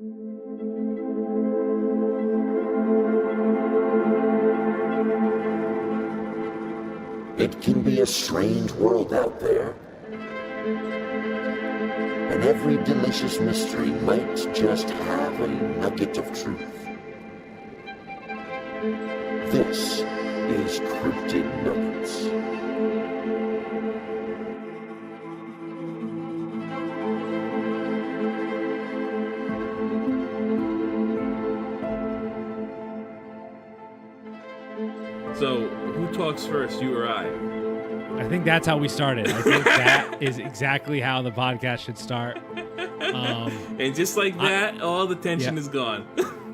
It can be a strange world out there. And every delicious mystery might just have a nugget of truth. This is Cryptid Nuggets. So, who talks first, you or I? I think that's how we started. I think that is exactly how the podcast should start. And just like that, all the tension is gone.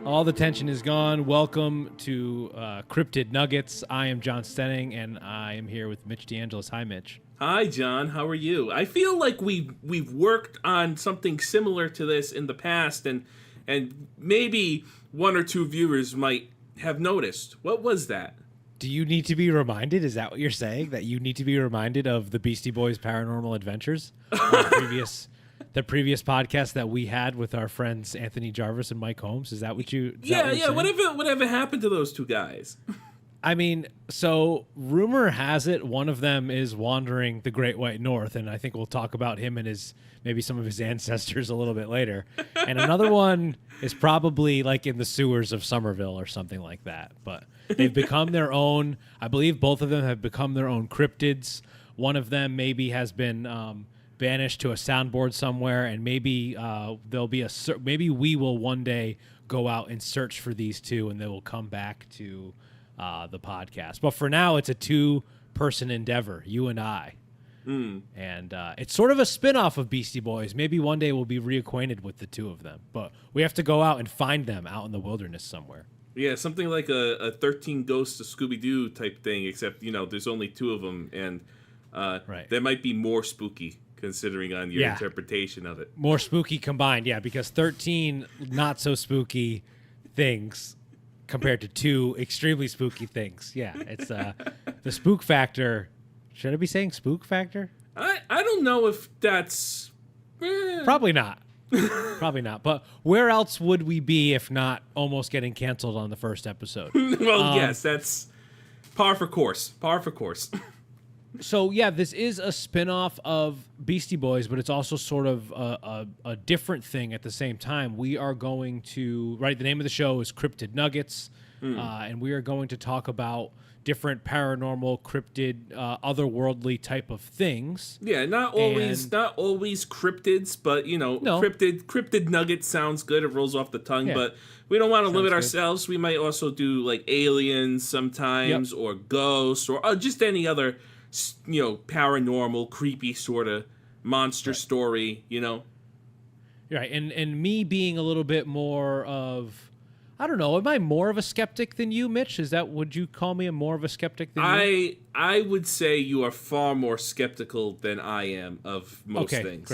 All the tension is gone. Welcome to Cryptid Nuggets. I am John Stenning, and I am here with Mitch DeAngelis. Hi, Mitch. Hi, John. How are you? I feel like we've worked on something similar to this in the past, and maybe one or two viewers might have noticed. What was that? Do you need to be reminded? Is that what you're saying? That you need to be reminded of the Beastie Boys' Paranormal Adventures? The previous podcast that we had with our friends Anthony Jarvis and Mike Holmes? Is that what you? Yeah. Whatever happened to those two guys? I mean, so rumor has it one of them is wandering the Great White North, and I think we'll talk about him and maybe some of his ancestors a little bit later. And another one is probably like in the sewers of Somerville or something like that. But they've become their own. I believe both of them have become their own cryptids. One of them maybe has been banished to a soundboard somewhere, and maybe there'll be maybe we will one day go out and search for these two, and they will come back to the podcast. But for now, it's a two-person endeavor, you and I. And it's sort of a spin-off of Beastie Boys. Maybe one day we'll be reacquainted with the two of them. But we have to go out and find them out in the wilderness somewhere. Yeah, something like a 13 Ghosts of Scooby-Doo type thing, except, there's only two of them, and that might be more spooky, considering on your interpretation of it. More spooky combined, yeah, because 13 not-so-spooky things compared to two extremely spooky things. Yeah, it's the spook factor. Should I be saying spook factor? I don't know if that's... Probably not. Probably not. But where else would we be if not almost getting canceled on the first episode? Well, yes, that's par for course. Par for course. So, yeah, this is a spin-off of Beastie Boys, but it's also sort of a different thing at the same time. We are going to... Right, the name of the show is Cryptid Nuggets, and we are going to talk about different paranormal, cryptid, otherworldly type of things. Yeah, not always cryptids, but cryptid nugget sounds good. It rolls off the tongue, but we don't want to limit ourselves. We might also do like aliens sometimes, or ghosts, or just any other paranormal, creepy sort of monster story. Right, and me being a little bit more of... I don't know. Am I more of a skeptic than you, Mitch? Would you call me more of a skeptic than you? I would say you are far more skeptical than I am of most things.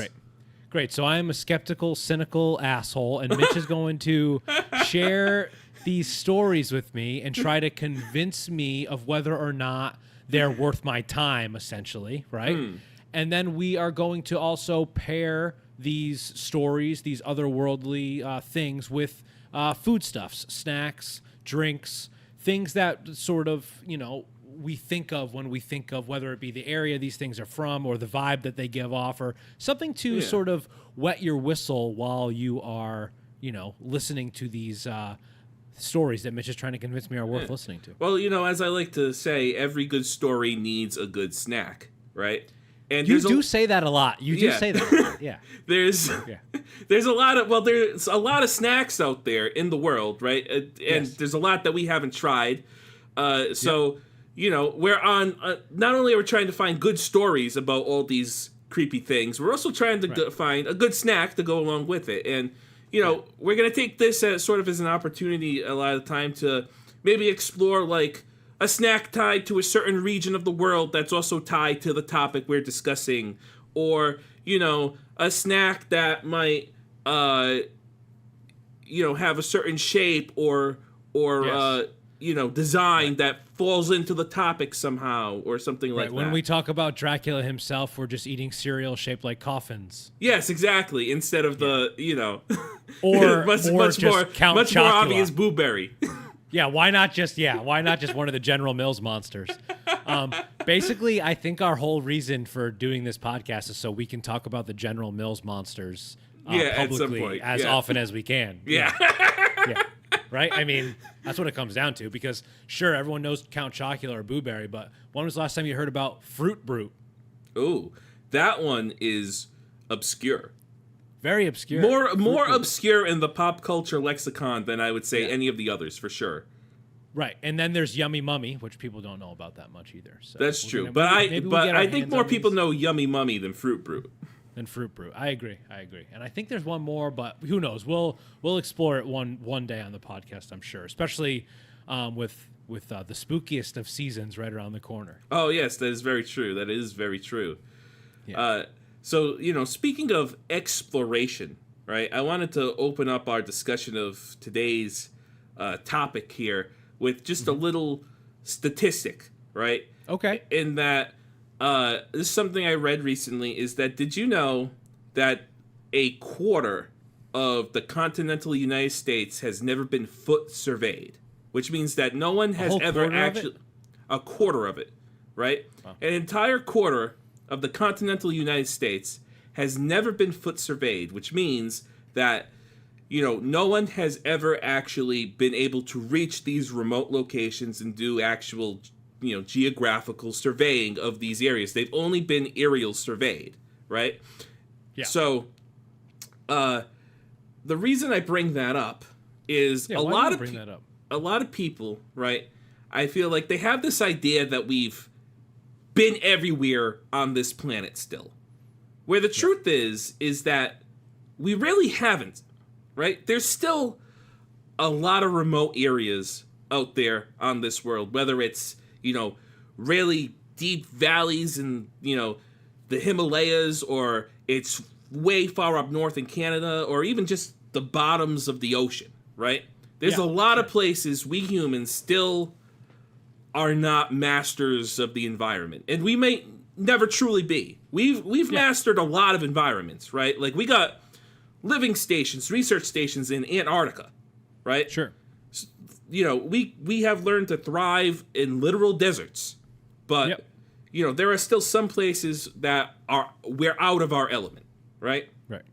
Great. So I am a skeptical, cynical asshole, and Mitch is going to share these stories with me and try to convince me of whether or not they're worth my time, essentially, right? And then we are going to also pair these stories, these otherworldly things with foodstuffs, snacks, drinks, things that sort of, we think of when we think of whether it be the area these things are from or the vibe that they give off or something to sort of wet your whistle while you are, listening to these stories that Mitch is trying to convince me are worth listening to. Well, as I like to say, every good story needs a good snack, right? And you do say that a lot. You do say that a lot, yeah. There's a lot of snacks out there in the world, right? And there's a lot that we haven't tried. We're on, not only are we trying to find good stories about all these creepy things, we're also trying to find a good snack to go along with it. And, we're going to take this as sort of as an opportunity a lot of the time to maybe explore, like, a snack tied to a certain region of the world that's also tied to the topic we're discussing, or, a snack that might, have a certain shape or design that falls into the topic somehow or something like that. When we talk about Dracula himself, we're just eating cereal shaped like coffins. Yes, exactly. Instead of the, or much just Count more Chocula. obvious blueberry. Yeah, why not just one of the General Mills monsters? Basically, I think our whole reason for doing this podcast is so we can talk about the General Mills monsters at some publicly point. as often as we can. Yeah. Yeah. Right? I mean, that's what it comes down to, because sure, everyone knows Count Chocula or Blueberry, but when was the last time you heard about Fruit Brute? Ooh, that one is obscure. Very obscure. More obscure in the pop culture lexicon than I would say any of the others, for sure. Right, and then there's Yummy Mummy, which people don't know about that much either. So that's true, but I think more people know Yummy Mummy than Fruit Brute. Than Fruit Brute. I agree, and I think there's one more, but who knows? We'll explore it one day on the podcast, I'm sure. Especially with the spookiest of seasons right around the corner. Oh yes, that is very true. That is very true. Yeah. So, speaking of exploration, right, I wanted to open up our discussion of today's topic here with just a little statistic, right? Okay. In that, this is something I read recently, is that did you know that a quarter of the continental United States has never been foot surveyed? Which means that no one has ever actually... A quarter of it, right? Wow. An entire quarter of the continental United States has never been foot surveyed, which means that, no one has ever actually been able to reach these remote locations and do actual, geographical surveying of these areas. They've only been aerial surveyed, right? Yeah. So, the reason I bring that up is a lot of people, right? I feel like they have this idea that we've been everywhere on this planet still. Where the truth is that we really haven't, right? There's still a lot of remote areas out there on this world, whether it's, really deep valleys in, the Himalayas, or it's way far up north in Canada, or even just the bottoms of the ocean, right? There's a lot of places we humans still are not masters of the environment, and we may never truly be. We've mastered a lot of environments, right? Like, we got living stations, research stations in Antarctica, right? Sure. We have learned to thrive in literal deserts, but there are still some places that we're out of our element, right? Right.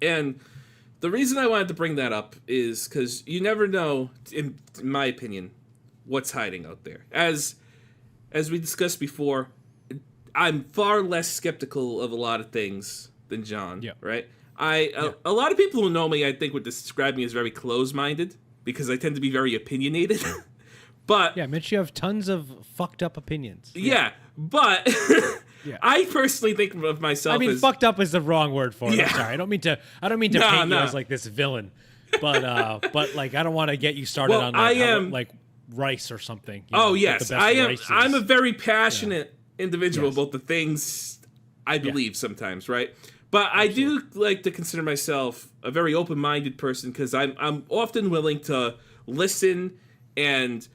And the reason I wanted to bring that up is because you never know, in my opinion, what's hiding out there. As we discussed before, I'm far less skeptical of a lot of things than John, right? A lot of people who know me, I think, would describe me as very close-minded, because I tend to be very opinionated. But Mitch, you have tons of fucked up opinions. But I personally think of myself as... fucked up is the wrong word for it. I'm sorry. I don't mean to paint you as like this villain. But like, I don't want to get you started on like rice or something. Yes. I'm a very passionate individual about the things I believe sometimes, right? But I do like to consider myself a very open-minded person, because I'm often willing to listen and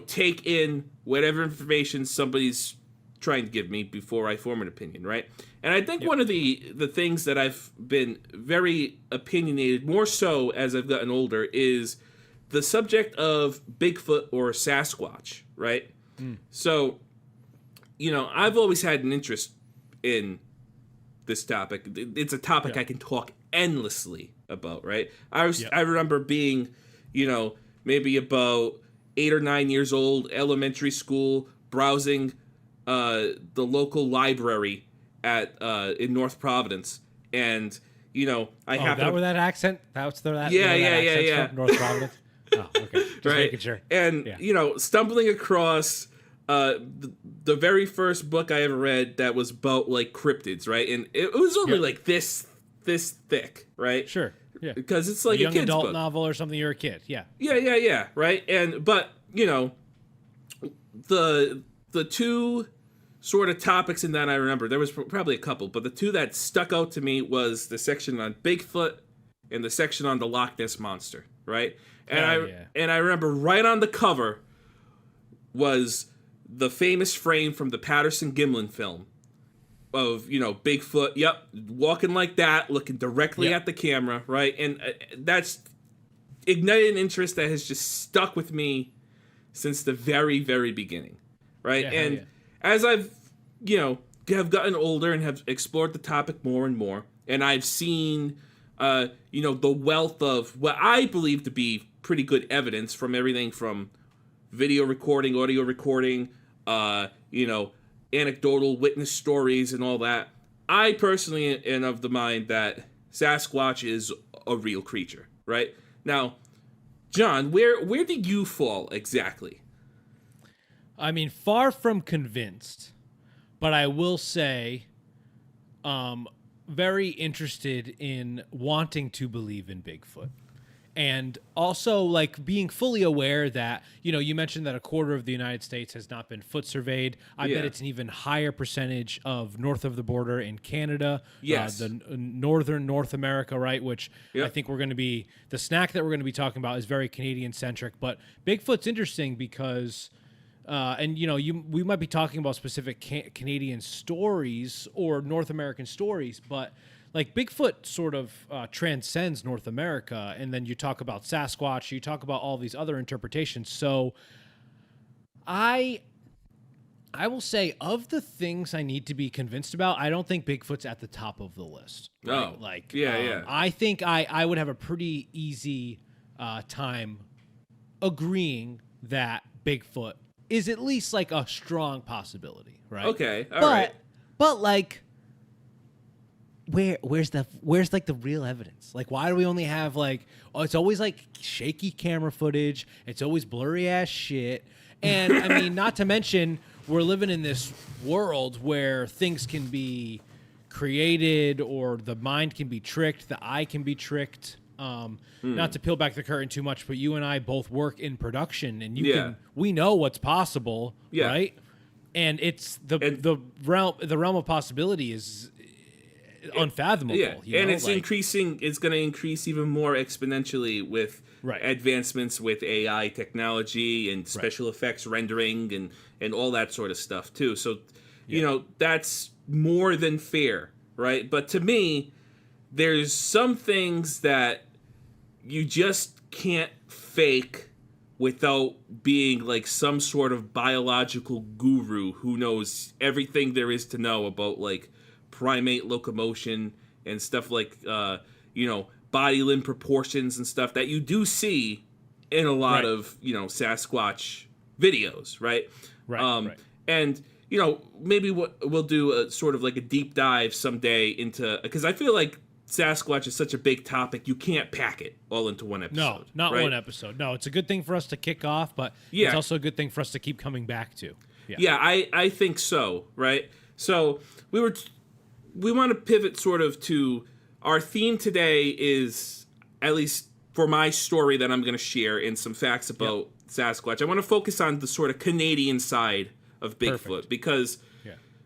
take in whatever information somebody's trying to give me before I form an opinion, right? And I think one of the things that I've been very opinionated, more so as I've gotten older, is the subject of Bigfoot or Sasquatch, right? So, I've always had an interest in this topic. It's a topic I can talk endlessly about, right? I remember being, maybe about 8 or 9 years old, elementary school, browsing the local library in North Providence, and I happened. That where that accent? That's the that. Yeah. From North Providence. Oh, okay. Just making sure. And stumbling across the very first book I ever read that was about like cryptids, right? And it was only like this thick, right? Sure. Yeah. Because it's like a young kid's adult book. novel or something. You're a kid. Yeah. Yeah. Right. But the two sort of topics in that I remember, there was probably a couple, but the two that stuck out to me was the section on Bigfoot in the section on the Loch Ness Monster, right? And Yeah. I remember right on the cover was the famous frame from the Patterson Gimlin film of, Bigfoot, walking like that, looking directly at the camera, right? And that's ignited an interest that has just stuck with me since the very, very beginning, right? As I've, have gotten older and have explored the topic more and more, and I've seen, the wealth of what I believe to be pretty good evidence from everything from video recording, audio recording, anecdotal witness stories and all that. I personally am of the mind that Sasquatch is a real creature, right? Now, John, where do you fall exactly? I mean, far from convinced, but I will say, very interested in wanting to believe in Bigfoot. And also, like, being fully aware that, you mentioned that a quarter of the United States has not been foot surveyed. I bet it's an even higher percentage of north of the border in Canada. Yes. The northern North America, right? Which I think the snack that we're going to be talking about is very Canadian-centric. But Bigfoot's interesting because, we might be talking about specific Canadian stories or North American stories, but like Bigfoot sort of transcends North America, and then you talk about Sasquatch, you talk about all these other interpretations. So I will say, of the things I need to be convinced about, I don't think Bigfoot's at the top of the list. Right? I think I would have a pretty easy time agreeing that Bigfoot is at least like a strong possibility, right? Okay, all right. But like, where's like the real evidence? Like, why do we only have like, it's always like shaky camera footage, it's always blurry ass shit, and I mean, not to mention we're living in this world where things can be created, or the mind can be tricked, the eye can be tricked. Not to peel back the curtain too much, but you and I both work in production, and we know what's possible, right? And it's the realm of possibility is unfathomable. And it's increasing. It's going to increase even more exponentially with advancements with AI technology and special effects rendering and all that sort of stuff too. So, that's more than fair, right? But to me, there's some things that you just can't fake without being like some sort of biological guru who knows everything there is to know about like primate locomotion and stuff like body limb proportions and stuff that you do see in a lot of Sasquatch videos, right? And maybe we'll do a sort of like a deep dive someday into, because I feel like Sasquatch is such a big topic, you can't pack it all into one episode. No, not one episode. No, it's a good thing for us to kick off, but it's also a good thing for us to keep coming back to. I think so, right? So we want to pivot sort of to our theme today is, at least for my story that I'm going to share and some facts about Sasquatch, I want to focus on the sort of Canadian side of Bigfoot because,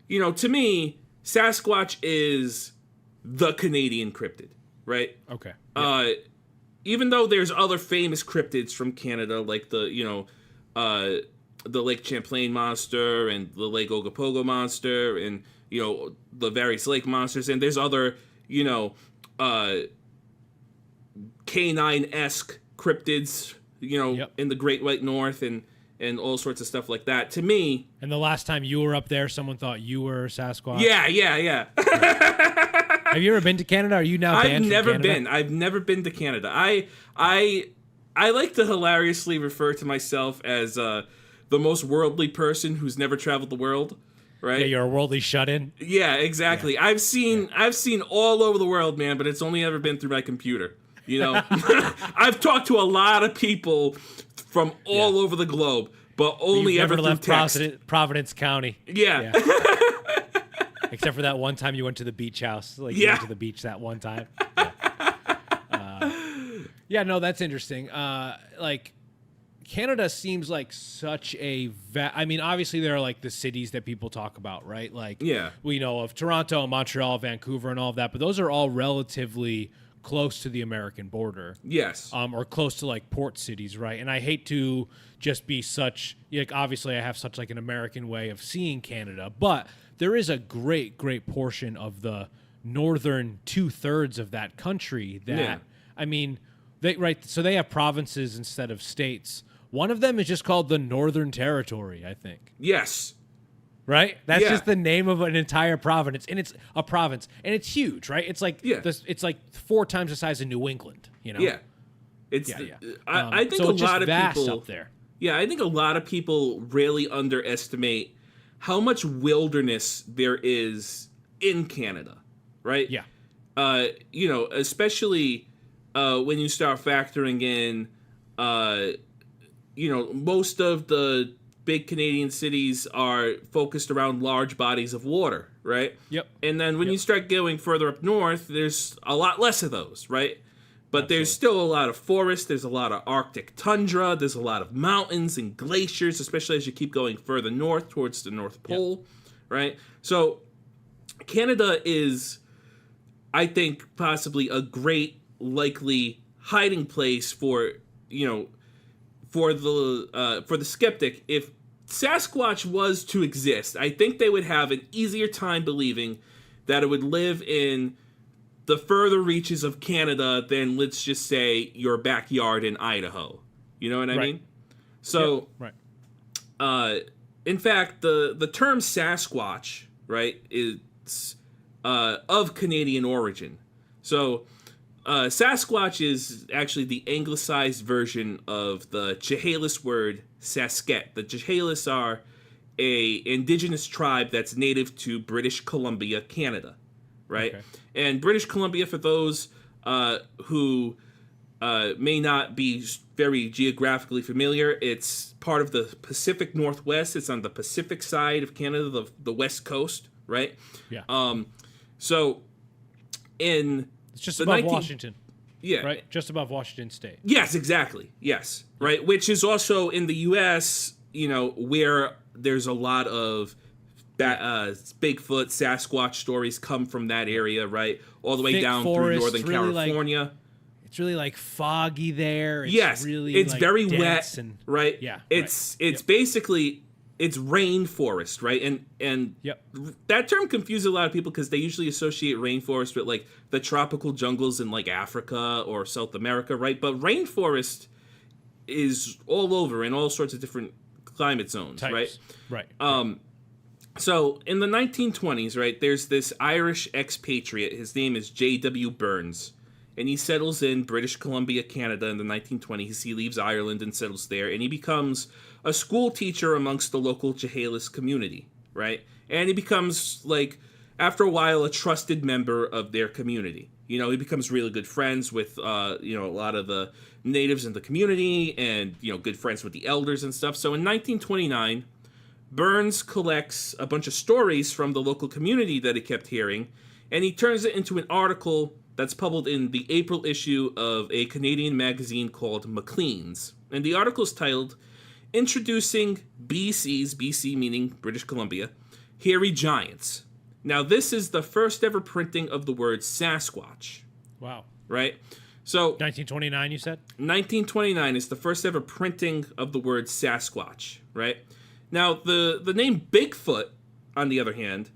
to me, Sasquatch is the Canadian cryptid, right? Okay. Even though there's other famous cryptids from Canada, like the Lake Champlain monster and the Lake Ogopogo monster and, the various lake monsters, and there's other, canine-esque cryptids, in the Great White North and all sorts of stuff like that. To me... And the last time you were up there, someone thought you were Sasquatch? Yeah. Have you ever been to Canada? Are you now banned from Canada? I've never been to Canada. I like to hilariously refer to myself as the most worldly person who's never traveled the world. Right? Yeah, you're a worldly shut-in. Yeah, exactly. Yeah. I've seen all over the world, man, but it's only ever been through my computer. I've talked to a lot of people from all over the globe, but only ever through text. Providence County. Yeah. Except for that one time you went to the beach house. Like, you went to the beach that one time. No, that's interesting. Canada seems like such a... obviously there are like the cities that people talk about, right? Like, we know of Toronto, Montreal, Vancouver, and all of that, but those are all relatively close to the American border. Yes. Or close to like port cities, right? And I hate to just be such, like, obviously I have such like an American way of seeing Canada, but there is a great portion of the northern 2/3 of that country that, I mean, so they have provinces instead of states. One of them is just called the Northern Territory, I think. Yes. Right? That's just the name of an entire province, and it's a province, and it's huge, right? It's like it's like 4 times the size of New England, you know? Yeah. I think so a lot of people up there. Yeah, I think a lot of people really underestimate how much wilderness there is in Canada, right? Yeah. Especially when you start factoring in most of the big Canadian cities are focused around large bodies of water, right? Yep. And then when you start going further up north, there's a lot less of those, right? But there's still a lot of forest, there's a lot of Arctic tundra, there's a lot of mountains and glaciers, especially as you keep going further north towards the North Pole, right? So Canada is, I think, possibly a great likely hiding place for the skeptic. If Sasquatch was to exist, I think they would have an easier time believing that it would live in the further reaches of Canada than, let's just say, your backyard in Idaho. You know what I mean? So, in fact, the term Sasquatch, right, is of Canadian origin. So, Sasquatch is actually the anglicized version of the Chehalis word Sasket. The Chehalis are a indigenous tribe that's native to British Columbia, Canada, right? Okay. And British Columbia, for those who may not be very geographically familiar, it's part of the Pacific Northwest. It's on the Pacific side of Canada, the West Coast, right? Yeah. So in it's just above Washington. Yeah. Right? Just above Washington State. Yes, exactly. Yes. Right? Which is also in the U.S., where there's a lot of Bigfoot, Sasquatch stories come from that area, right? All the way down through Northern California. It's really like foggy there. It's really it's very wet, right? Yeah. It's basically it's rainforest, right? And that term confuses a lot of people because they usually associate rainforest with like the tropical jungles in like Africa or South America, right? But rainforest is all over in all sorts of different climate zones, right? Right. So in the 1920s, right, there's this Irish expatriate. His name is J.W. Burns, and he settles in British Columbia, Canada in the 1920s. He leaves Ireland and settles there, and he becomes a school teacher amongst the local Chehalis community, right? And he becomes, like, after a while, a trusted member of their community. He becomes really good friends with, a lot of the natives in the community and, good friends with the elders and stuff. So in 1929... Burns collects a bunch of stories from the local community that he kept hearing, and he turns it into an article that's published in the April issue of a Canadian magazine called Maclean's. And the article is titled, Introducing BC meaning British Columbia, Hairy Giants. Now, this is the first ever printing of the word Sasquatch. Wow. Right? So 1929, you said? 1929 is the first ever printing of the word Sasquatch, right? Now, the name Bigfoot, on the other hand,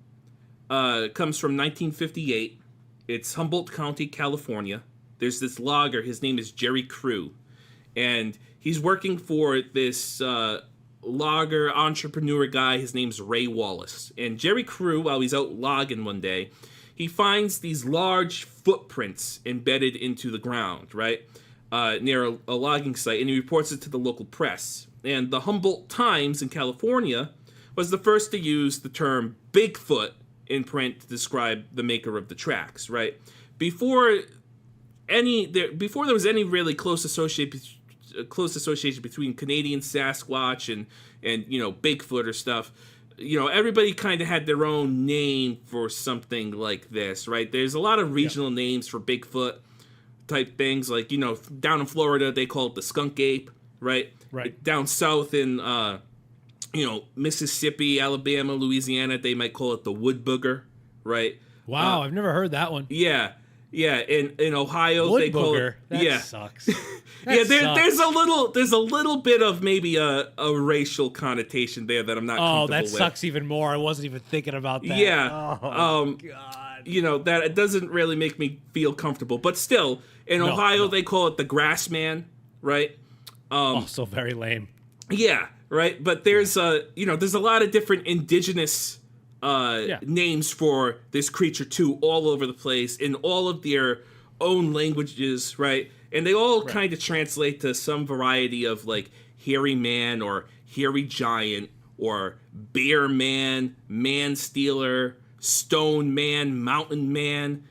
comes from 1958. It's Humboldt County, California. There's this logger. His name is Jerry Crew. And he's working for this logger entrepreneur guy. His name's Ray Wallace. And Jerry Crew, while he's out logging one day, he finds these large footprints embedded into the ground, right, near a logging site. And he reports it to the local press. And the Humboldt Times in California was the first to use the term Bigfoot in print to describe the maker of the tracks, right? Before there was any really close association between Canadian Sasquatch and Bigfoot or stuff, everybody kind of had their own name for something like this, right? There's a lot of regional names for Bigfoot type things, like down in Florida they call it the skunk ape, right? Right. Down south in, Mississippi, Alabama, Louisiana, they might call it the wood booger, right? Wow, I've never heard that one. Yeah. Yeah, in Ohio Wood they call booger. it. That Yeah, sucks. yeah. There's a little bit of maybe a racial connotation there that I'm not Oh, comfortable that with. sucks even more. I wasn't even thinking about that. Yeah. Oh, God. You know, that it doesn't really make me feel comfortable. But still, in Ohio they call it the grass man, right? Also very lame. Yeah, right. But there's there's a lot of different indigenous names for this creature too, all over the place in all of their own languages, right? And they all kind of translate to some variety of like hairy man or hairy giant or bear man, man stealer, stone man, mountain man,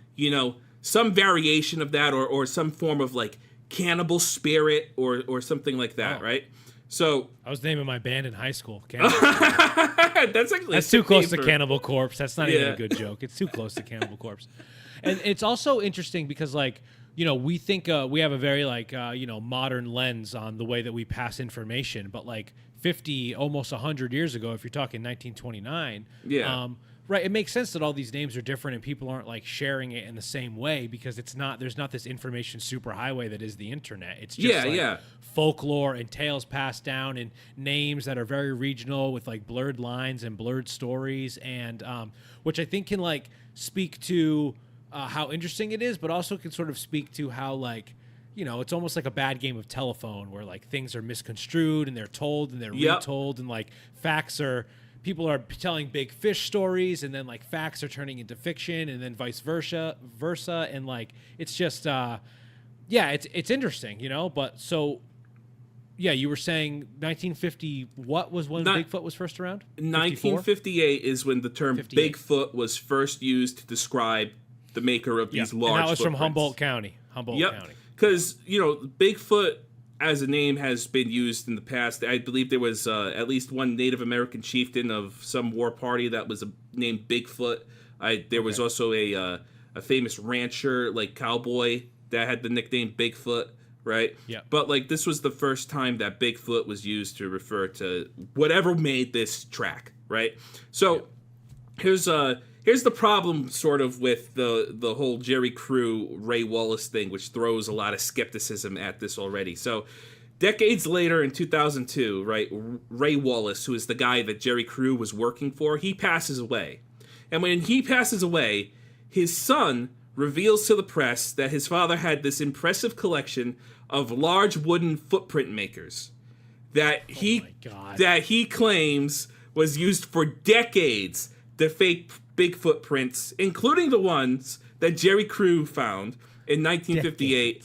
some variation of that, or some form of like cannibal spirit or something like that, right? So I was naming my band in high school. that's too close to Cannibal Corpse. That's not even Yeah. a good joke. It's too close to Cannibal Corpse. And it's also interesting because, like, we think we have a very modern lens on the way that we pass information, but like 50, almost 100 years ago, if you're talking 1929, right, it makes sense that all these names are different and people aren't like sharing it in the same way because there's not this information superhighway that is the internet. It's just folklore and tales passed down and names that are very regional with like blurred lines and blurred stories, and which I think can like speak to how interesting it is, but also can sort of speak to how like, it's almost like a bad game of telephone where like things are misconstrued and they're told and they're retold, and like people are telling big fish stories, and then like facts are turning into fiction, and then vice versa, and like it's just it's interesting, But so you were saying 1950. What was when Bigfoot was first around? 1958 is when the term Bigfoot was first used to describe the maker of these large. And that was from footprints. Humboldt County. County. Because Bigfoot as a name has been used in the past. I believe there was at least one Native American chieftain of some war party that was named Bigfoot. There was also a famous rancher, like cowboy, that had the nickname Bigfoot, right? Yeah. But like this was the first time that Bigfoot was used to refer to whatever made this track, right? So here's the problem sort of with the whole Jerry Crew, Ray Wallace thing, which throws a lot of skepticism at this already. So decades later in 2002, right, Ray Wallace, who is the guy that Jerry Crew was working for, he passes away. And when he passes away, his son reveals to the press that his father had this impressive collection of large wooden footprint makers that he claims was used for decades to fake Bigfoot prints, including the ones that Jerry Crew found in 1958.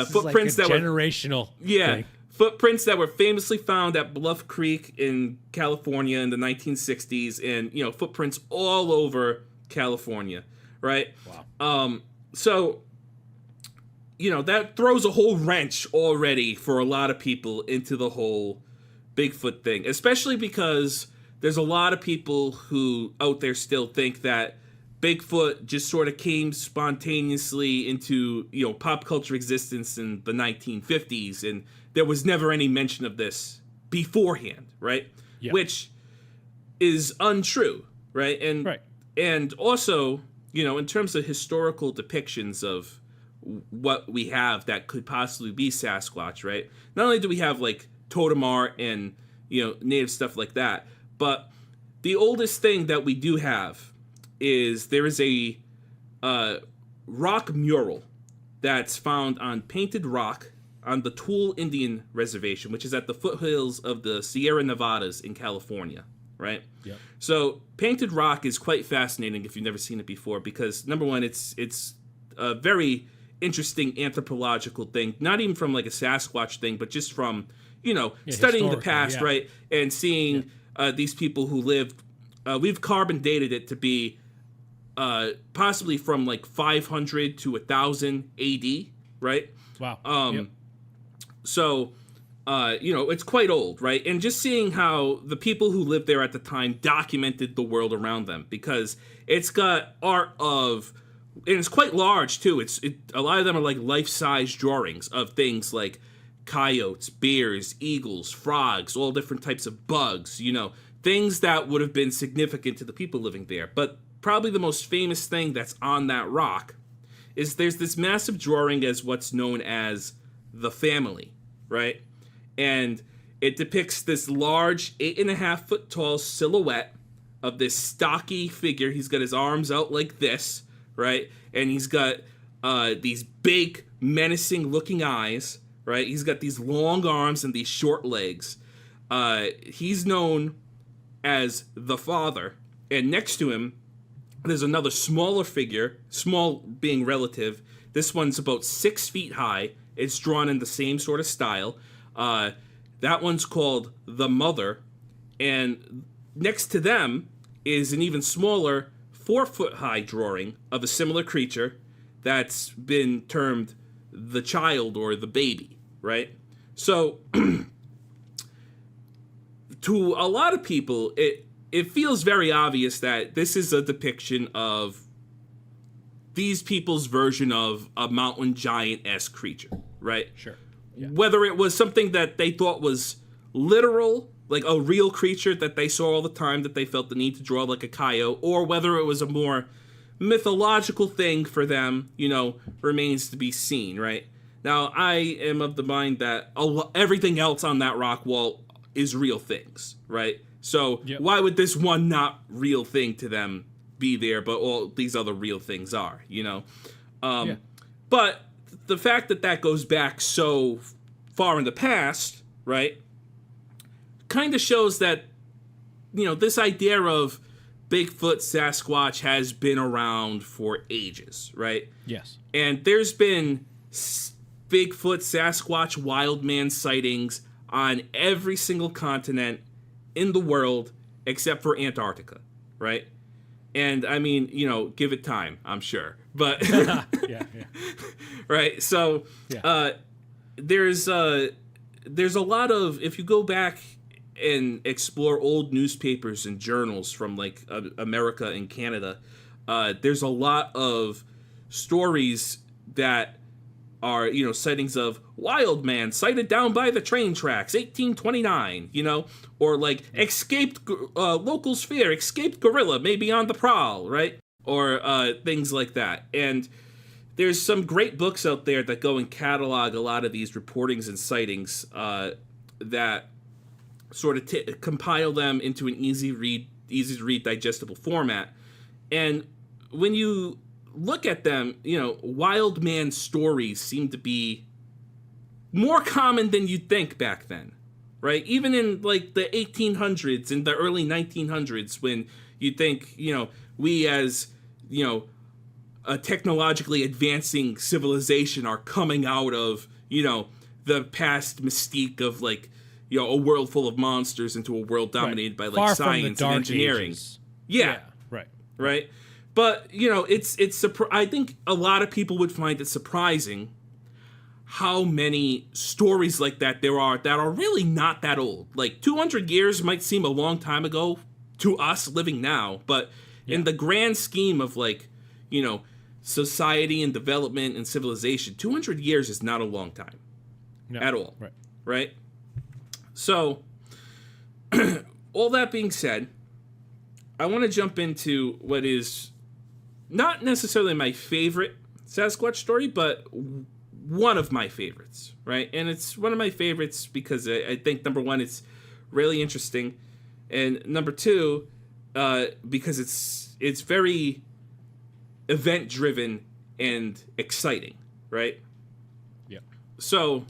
Footprints like that generational. Thing. Footprints that were famously found at Bluff Creek in California in the 1960s, and footprints all over California, right? Wow. So that throws a whole wrench already for a lot of people into the whole Bigfoot thing, especially because there's a lot of people who out there still think that Bigfoot just sort of came spontaneously into, pop culture existence in the 1950s, and there was never any mention of this beforehand, right? Yeah. Which is untrue, right? And also, in terms of historical depictions of what we have that could possibly be Sasquatch, right? Not only do we have like totem art and, native stuff like that, but the oldest thing that we do have is there is a rock mural that's found on painted rock on the Toole Indian Reservation, which is at the foothills of the Sierra Nevadas in California, right? Yeah. So painted rock is quite fascinating if you've never seen it before, because number one, it's a very interesting anthropological thing, not even from like a Sasquatch thing, but just from, studying the past, right? And seeing these people who lived, we've carbon dated it to be possibly from like 500 to 1000 AD, right? Wow. So, it's quite old, right? And just seeing how the people who lived there at the time documented the world around them, because it's got art of, and it's quite large too. A lot of them are like life-size drawings of things like coyotes, bears, eagles, frogs, all different types of bugs, things that would have been significant to the people living there. But probably the most famous thing that's on that rock is there's this massive drawing as what's known as the family, right? And it depicts this large 8.5 foot tall silhouette of this stocky figure. He's got his arms out like this, right? And he's got these big, menacing looking eyes, right? He's got these long arms and these short legs. He's known as the father. And next to him, there's another smaller figure, small being relative. This one's about 6 feet high. It's drawn in the same sort of style. That one's called the mother. And next to them is an even smaller 4 foot high drawing of a similar creature that's been termed the child or the baby, right? So to a lot of people, it feels very obvious that this is a depiction of these people's version of a mountain giant-esque creature, right? Sure. Yeah. Whether it was something that they thought was literal, like a real creature that they saw all the time that they felt the need to draw like a coyote, or whether it was a more mythological thing for them, remains to be seen, right? Now, I am of the mind that everything else on that rock wall is real things, right? So why would this one not real thing to them be there, but all these other real things are, But the fact that goes back so far in the past, right, kind of shows that, this idea of Bigfoot, Sasquatch has been around for ages, right? Yes. And there's been Bigfoot, Sasquatch, wild man sightings on every single continent in the world except for Antarctica, right? And I mean, give it time, I'm sure. But yeah. Right? So there's a lot of, if you go back and explore old newspapers and journals from like America and Canada, there's a lot of stories that are, sightings of wild man sighted down by the train tracks, 1829, or like escaped locals fear, escaped gorilla may be on the prowl, right? Or things like that. And there's some great books out there that go and catalog a lot of these reportings and sightings that sort of compile them into an easy to read, digestible format. And when you look at them, wild man stories seem to be more common than you'd think back then, right? Even in like the 1800s and the early 1900s, when you'd think, we as, a technologically advancing civilization are coming out of, the past mystique of like, a world full of monsters into a world dominated by like Far science and engineering. Ages. Yeah. Right. But, it's I think a lot of people would find it surprising how many stories like that there are that are really not that old. Like 200 years might seem a long time ago to us living now, but in the grand scheme of like, society and development and civilization, 200 years is not a long time at all. Right? So, all that being said, I want to jump into what is not necessarily my favorite Sasquatch story, but one of my favorites, right? And it's one of my favorites because I think, number one, it's really interesting, and number two, because it's very event-driven and exciting, right? Yeah. So,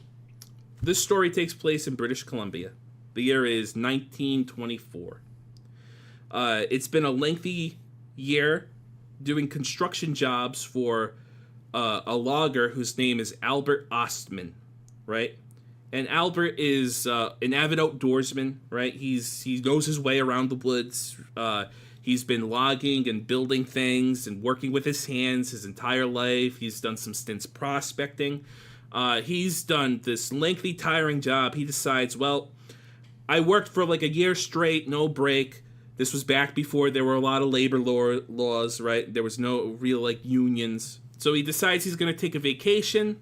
this story takes place in British Columbia. The year is 1924. It's been a lengthy year doing construction jobs for a logger whose name is Albert Ostman, right? And Albert is an avid outdoorsman, right? He knows his way around the woods. He's been logging and building things and working with his hands his entire life. He's done some stints prospecting. He's done this lengthy, tiring job. He decides, well, I worked for like a year straight, no break. This was back before there were a lot of labor laws, right? There was no real like unions. So he decides he's going to take a vacation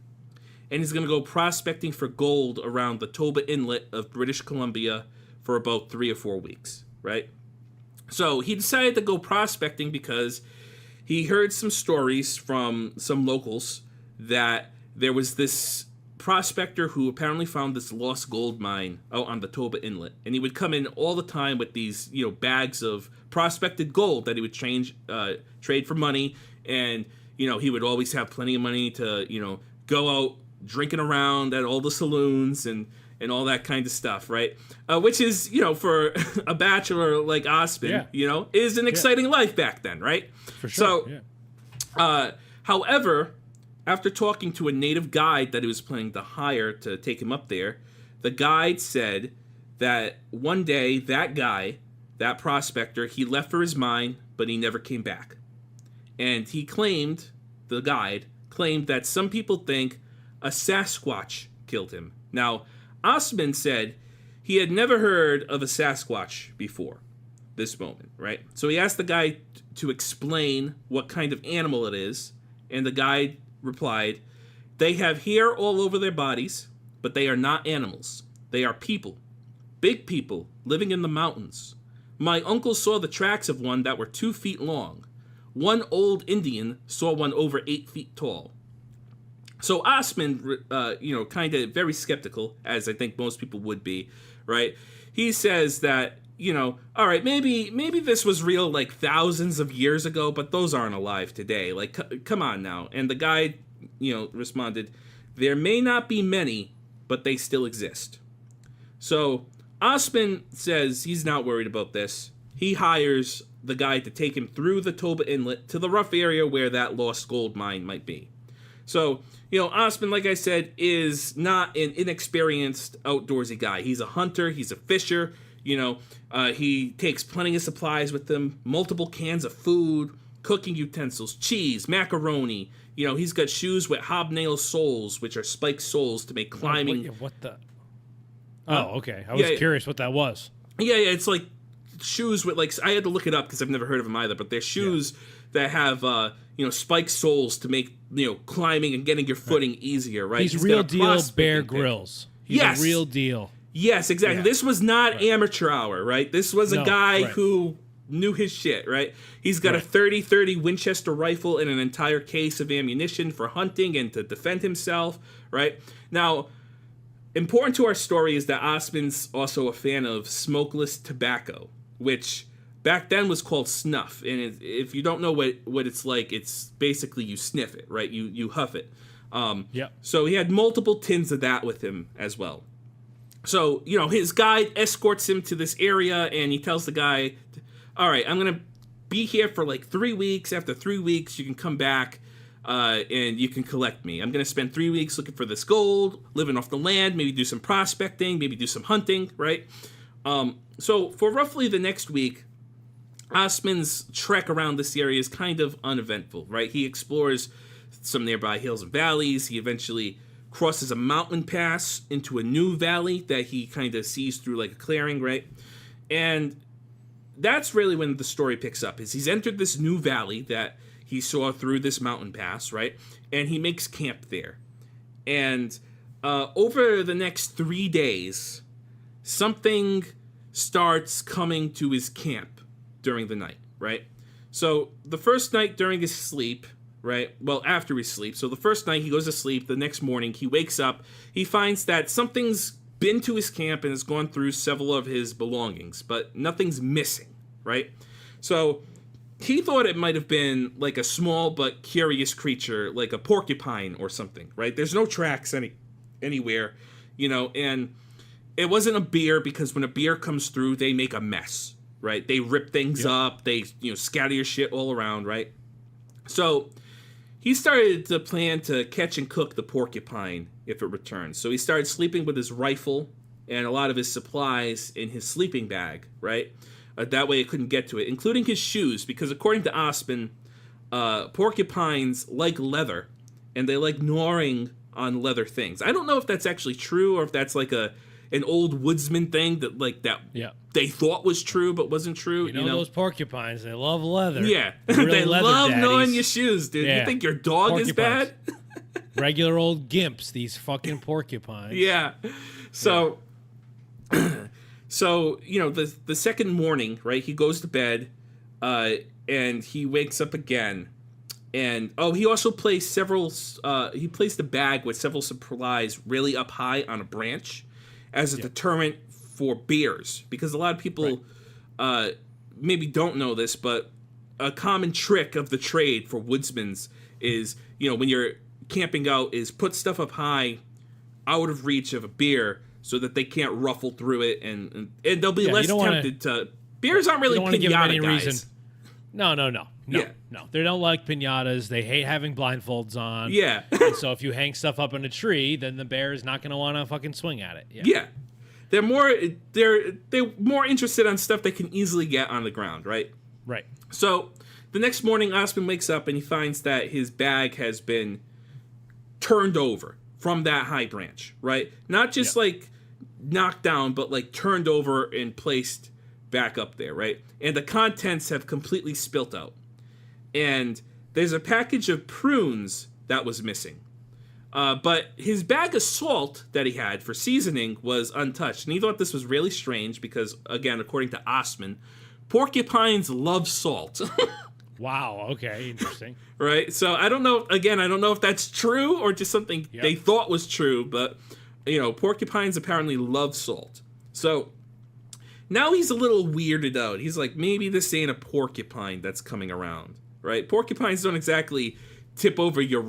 and he's going to go prospecting for gold around the Toba Inlet of British Columbia for about 3 or 4 weeks, right? So he decided to go prospecting because he heard some stories from some locals that there was this prospector who apparently found this lost gold mine out on the Toba Inlet, and he would come in all the time with these, bags of prospected gold that he would trade for money, and he would always have plenty of money to go out drinking around at all the saloons and all that kind of stuff, right? Which is for a bachelor like Osmond, is an exciting life back then, right? For sure. However, after talking to a native guide that he was planning to hire to take him up there, the guide said that one day that prospector, he left for his mine, but he never came back. And the guide claimed that some people think a Sasquatch killed him. Now, Osmond said he had never heard of a Sasquatch before this moment, right? So he asked the guide to explain what kind of animal it is, and the guide replied, "They have hair all over their bodies, but they are not animals. They are people. Big people living in the mountains. My uncle saw the tracks of one that were 2 feet long. One old Indian saw one over 8 feet tall." So Osmond, kind of very skeptical, as I think most people would be, right? He says that, all right, maybe this was real like thousands of years ago, but those aren't alive today. Like, come on now. And the guide, responded, "There may not be many, but they still exist." So Osmond says he's not worried about this. He hires the guide to take him through the Toba Inlet to the rough area where that lost gold mine might be. So, Osmond, like I said, is not an inexperienced outdoorsy guy. He's a hunter. He's a fisher. He takes plenty of supplies with him, multiple cans of food, cooking utensils, cheese, macaroni. He's got shoes with hobnail soles, which are spiked soles to make climbing. What the? Oh, okay. I was curious what that was. Yeah, it's like shoes with I had to look it up because I've never heard of them either. But they're shoes that have spiked soles to make climbing and getting your footing easier. Right? He's real deal Bear Grylls. He's a real deal. Yes, exactly. Yeah. This was not amateur hour, right? This was a guy who knew his shit, right? He's got a 30-30 Winchester rifle and an entire case of ammunition for hunting and to defend himself, right? Now, important to our story is that Osmond's also a fan of smokeless tobacco, which back then was called snuff. And if you don't know what it's like, it's basically you sniff it, right? You huff it. So he had multiple tins of that with him as well. So, his guide escorts him to this area, and he tells the guy, all right, I'm going to be here for 3 weeks. After 3 weeks, you can come back, and you can collect me. I'm going to spend 3 weeks looking for this gold, living off the land, maybe do some prospecting, maybe do some hunting, right? So for roughly the next week, Osmond's trek around this area is kind of uneventful, right? He explores some nearby hills and valleys. He eventually crosses a mountain pass into a new valley that he kind of sees through a clearing, right? And that's really when the story picks up, is he's entered this new valley that he saw through this mountain pass, right? And he makes camp there. And over the next 3 days, something starts coming to his camp during the night, right? So the first night during his sleep, right? Well, after he sleeps. So the first night he goes to sleep. The next morning he wakes up. He finds that something's been to his camp and has gone through several of his belongings, but nothing's missing, right? So he thought it might have been a small but curious creature, like a porcupine or something, right? There's no tracks anywhere, and it wasn't a bear, because when a bear comes through, they make a mess, right? They rip things up. They, scatter your shit all around, right? So he started to plan to catch and cook the porcupine if it returns. So he started sleeping with his rifle and a lot of his supplies in his sleeping bag, right? That way it couldn't get to it, including his shoes, because according to Osmond, porcupines like leather, and they like gnawing on leather things. I don't know if that's actually true, or if that's an old woodsman thing that they thought was true but wasn't true. You know those porcupines, they love leather. Yeah. They love gnawing your shoes, dude. Yeah. You think your dog is bad? Regular old gimps, these fucking porcupines. Yeah. So, the second morning, right, he goes to bed, and he wakes up again, And he also placed several. He placed a bag with several supplies really up high on a branch, as a deterrent for bears, because a lot of people maybe don't know this, but a common trick of the trade for woodsmen is, when you're camping out, is put stuff up high, out of reach of a bear, so that they can't ruffle through it, and they'll be less tempted to. Bears aren't really pinata guys. Reason. No. They don't like pinatas. They hate having blindfolds on. Yeah. And so if you hang stuff up in a tree, then the bear is not going to want to fucking swing at it. Yeah. They're more interested on stuff they can easily get on the ground, right? Right. So the next morning, Osman wakes up and he finds that his bag has been turned over from that high branch, right? Not just like knocked down, but like turned over and placed back up there, right? And the contents have completely spilt out. And there's a package of prunes that was missing. But his bag of salt that he had for seasoning was untouched. And he thought this was really strange because, again, according to Osman, porcupines love salt. Wow, okay, interesting. Right? So I don't know if that's true or just something they thought was true, but, porcupines apparently love salt. So now he's a little weirded out. He's like, maybe this ain't a porcupine that's coming around, right? Porcupines don't exactly tip over your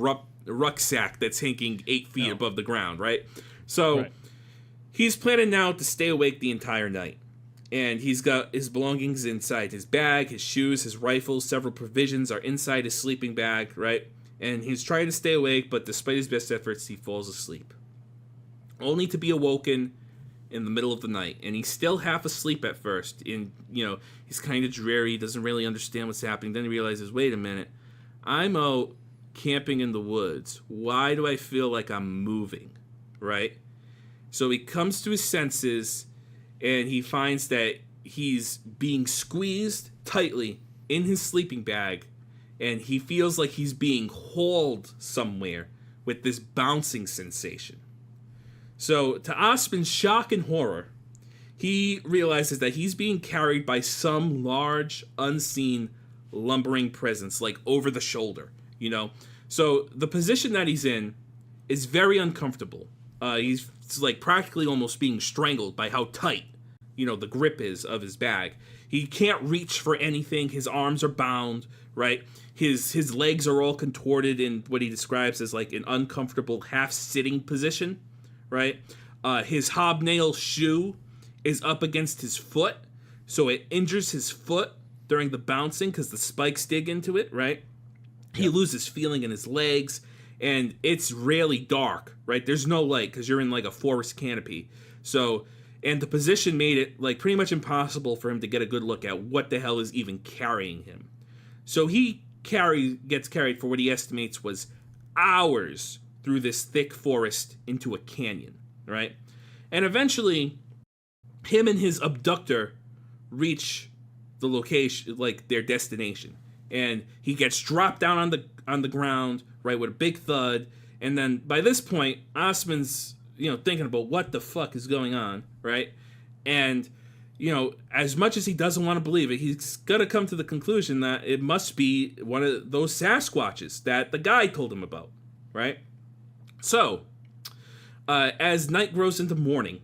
rucksack that's hanging 8 feet above the ground, right? So he's planning now to stay awake the entire night. And he's got his belongings inside his bag, his shoes, his rifle, several provisions are inside his sleeping bag, right? And he's trying to stay awake, but despite his best efforts, he falls asleep. Only to be awoken in the middle of the night. And he's still half asleep at first. And, he's kind of dreary, doesn't really understand what's happening. Then he realizes, wait a minute, I'm out camping in the woods. Why do I feel like I'm moving, right? So he comes to his senses, and he finds that he's being squeezed tightly in his sleeping bag, and he feels like he's being hauled somewhere with this bouncing sensation. So, to Osman's shock and horror, he realizes that he's being carried by some large, unseen, lumbering presence, like over the shoulder, So, the position that he's in is very uncomfortable. He's like practically almost being strangled by how tight, the grip is of his bag. He can't reach for anything. His arms are bound, right? His legs are all contorted in what he describes as like an uncomfortable half-sitting position, right? His hobnail shoe is up against his foot, so it injures his foot during the bouncing because the spikes dig into it, right? He loses feeling in his legs, and it's really dark, right? There's no light because you're in like a forest canopy. So, and the position made it like pretty much impossible for him to get a good look at what the hell is even carrying him. So he gets carried for what he estimates was hours through this thick forest into a canyon, right? And eventually, him and his abductor reach the location, like their destination. And he gets dropped down on the ground, right, with a big thud. And then by this point, Osman's, thinking about what the fuck is going on, right? And, as much as he doesn't want to believe it, he's got to come to the conclusion that it must be one of those Sasquatches that the guy told him about, right? So, as night grows into morning,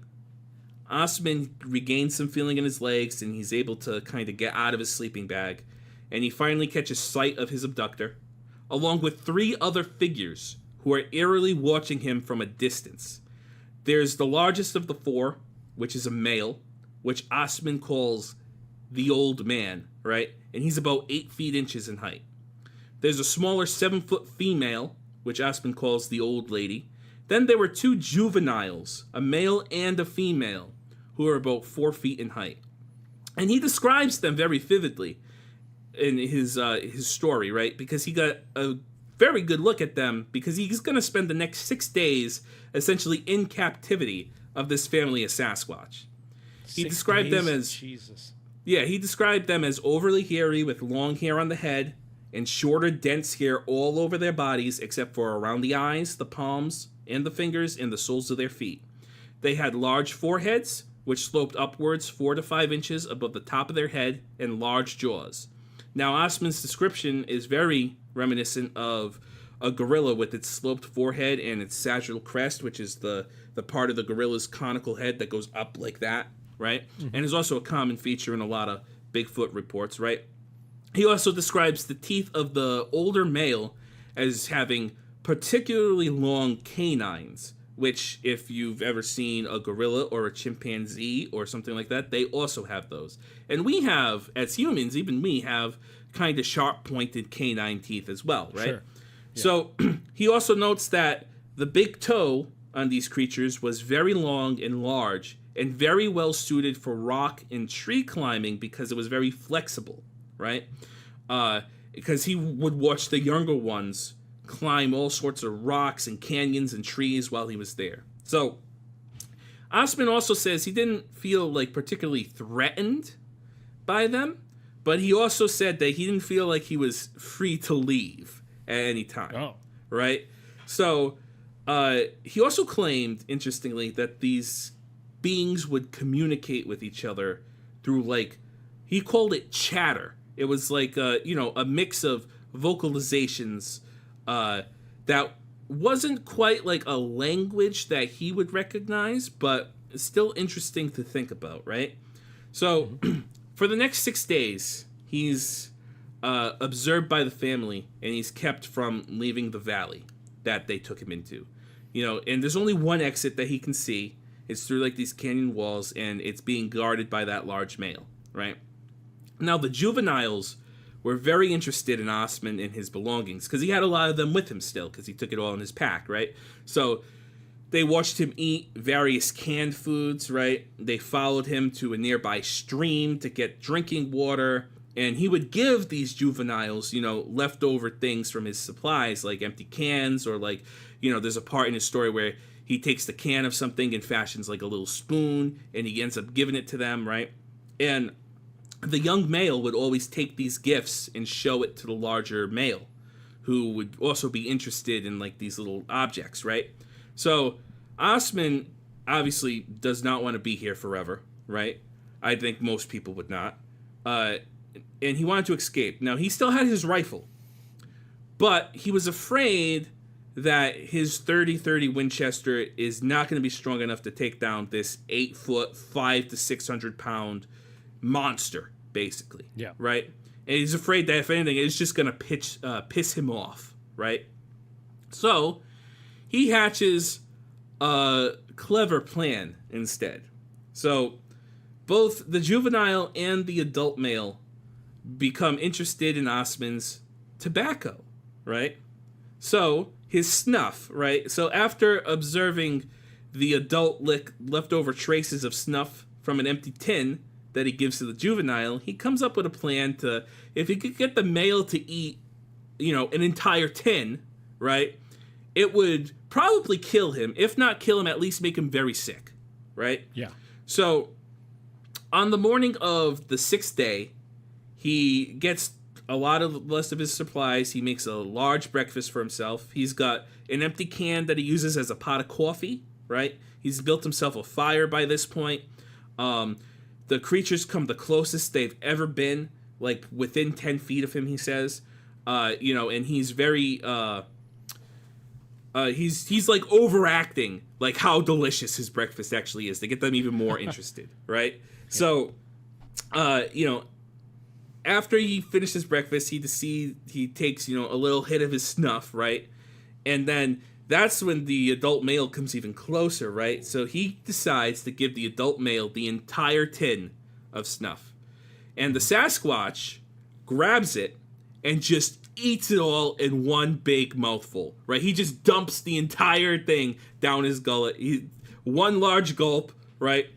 Osman regains some feeling in his legs, and he's able to kind of get out of his sleeping bag. And he finally catches sight of his abductor, along with 3 other figures who are eerily watching him from a distance. There's the largest of the 4, which is a male, which Osman calls the old man, right? And he's about 8 feet inches in height. There's a smaller 7-foot female, which Osman calls the old lady. Then there were 2 juveniles, a male and a female, who are about 4 feet in height. And he describes them very vividly in his story, right? Because he got a very good look at them, because he's going to spend the next 6 days essentially in captivity of this family of Sasquatch. He described them as Jesus. Yeah, he described them as overly hairy with long hair on the head and shorter, dense hair all over their bodies except for around the eyes, the palms, and the fingers, and the soles of their feet. They had large foreheads, which sloped upwards 4 to 5 inches above the top of their head, and large jaws. Now, Osman's description is very reminiscent of a gorilla with its sloped forehead and its sagittal crest, which is the part of the gorilla's conical head that goes up like that, right? And is also a common feature in a lot of Bigfoot reports, right? He also describes the teeth of the older male as having particularly long canines, which, if you've ever seen a gorilla or a chimpanzee or something like that, they also have those. And we have, as humans, even we have kind of sharp-pointed canine teeth as well, right? Sure. Yeah. So he also notes that the big toe on these creatures was very long and large and very well suited for rock and tree climbing because it was very flexible, right? Because he would watch the younger ones climb all sorts of rocks and canyons and trees while he was there. So Osman also says he didn't feel like particularly threatened by them, but he also said that he didn't feel like he was free to leave at any time. Oh. Right? So he also claimed, interestingly, that these beings would communicate with each other through, like, he called it chatter. It was like, a mix of vocalizations that wasn't quite like a language that he would recognize, but it's still interesting to think about, right? So for the next 6 days, he's observed by the family, and he's kept from leaving the valley that they took him into. And there's only one exit that he can see. It's through like these canyon walls, and it's being guarded by that large male, right? Now, the juveniles were very interested in Osman and his belongings, because he had a lot of them with him still, because he took it all in his pack, right? So they watched him eat various canned foods, right? They followed him to a nearby stream to get drinking water, and he would give these juveniles, leftover things from his supplies, like empty cans, or like, there's a part in his story where he takes the can of something and fashions like a little spoon, and he ends up giving it to them, right? And the young male would always take these gifts and show it to the larger male, who would also be interested in like these little objects, right? So Osman obviously does not want to be here forever, right? I think most people would not. And he wanted to escape. Now, he still had his rifle, but he was afraid that his 30-30 Winchester is not going to be strong enough to take down this 8-foot, 500 to 600 pound monster, basically. Yeah. Right? And he's afraid that, if anything, it's just going to piss him off, right? So he hatches a clever plan instead. So both the juvenile and the adult male become interested in Osman's tobacco, right? So his snuff, right? So after observing the adult lick leftover traces of snuff from an empty tin that he gives to the juvenile, he comes up with a plan to, if he could get the male to eat, an entire tin, right? It would probably kill him. If not kill him, at least make him very sick, right? Yeah. So on the morning of the 6th day, he gets a lot of the rest of his supplies. He makes a large breakfast for himself. He's got an empty can that he uses as a pot of coffee, right? He's built himself a fire by this point. The creatures come the closest they've ever been, like within 10 feet of him, he says. And he's very, he's like overacting, like how delicious his breakfast actually is to get them even more interested, right? Yeah. So, after he finishes breakfast, he takes, a little hit of his snuff, right? And then that's when the adult male comes even closer, right? So he decides to give the adult male the entire tin of snuff. And the Sasquatch grabs it and just eats it all in one big mouthful, right? He just dumps the entire thing down his gullet. One large gulp, right?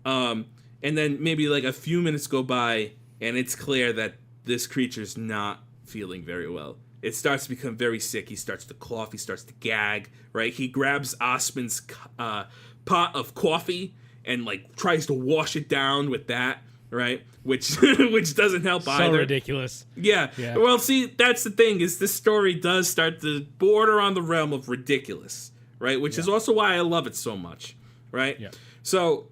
And then maybe like a few minutes go by, and it's clear that this creature's not feeling very well. It starts to become very sick. He starts to cough. He starts to gag, right? He grabs Osman's pot of coffee and, like, tries to wash it down with that, right? Which doesn't help either. So ridiculous. Yeah. Well, see, that's the thing, is this story does start to border on the realm of ridiculous, right? Which is also why I love it so much, right? Yeah. So,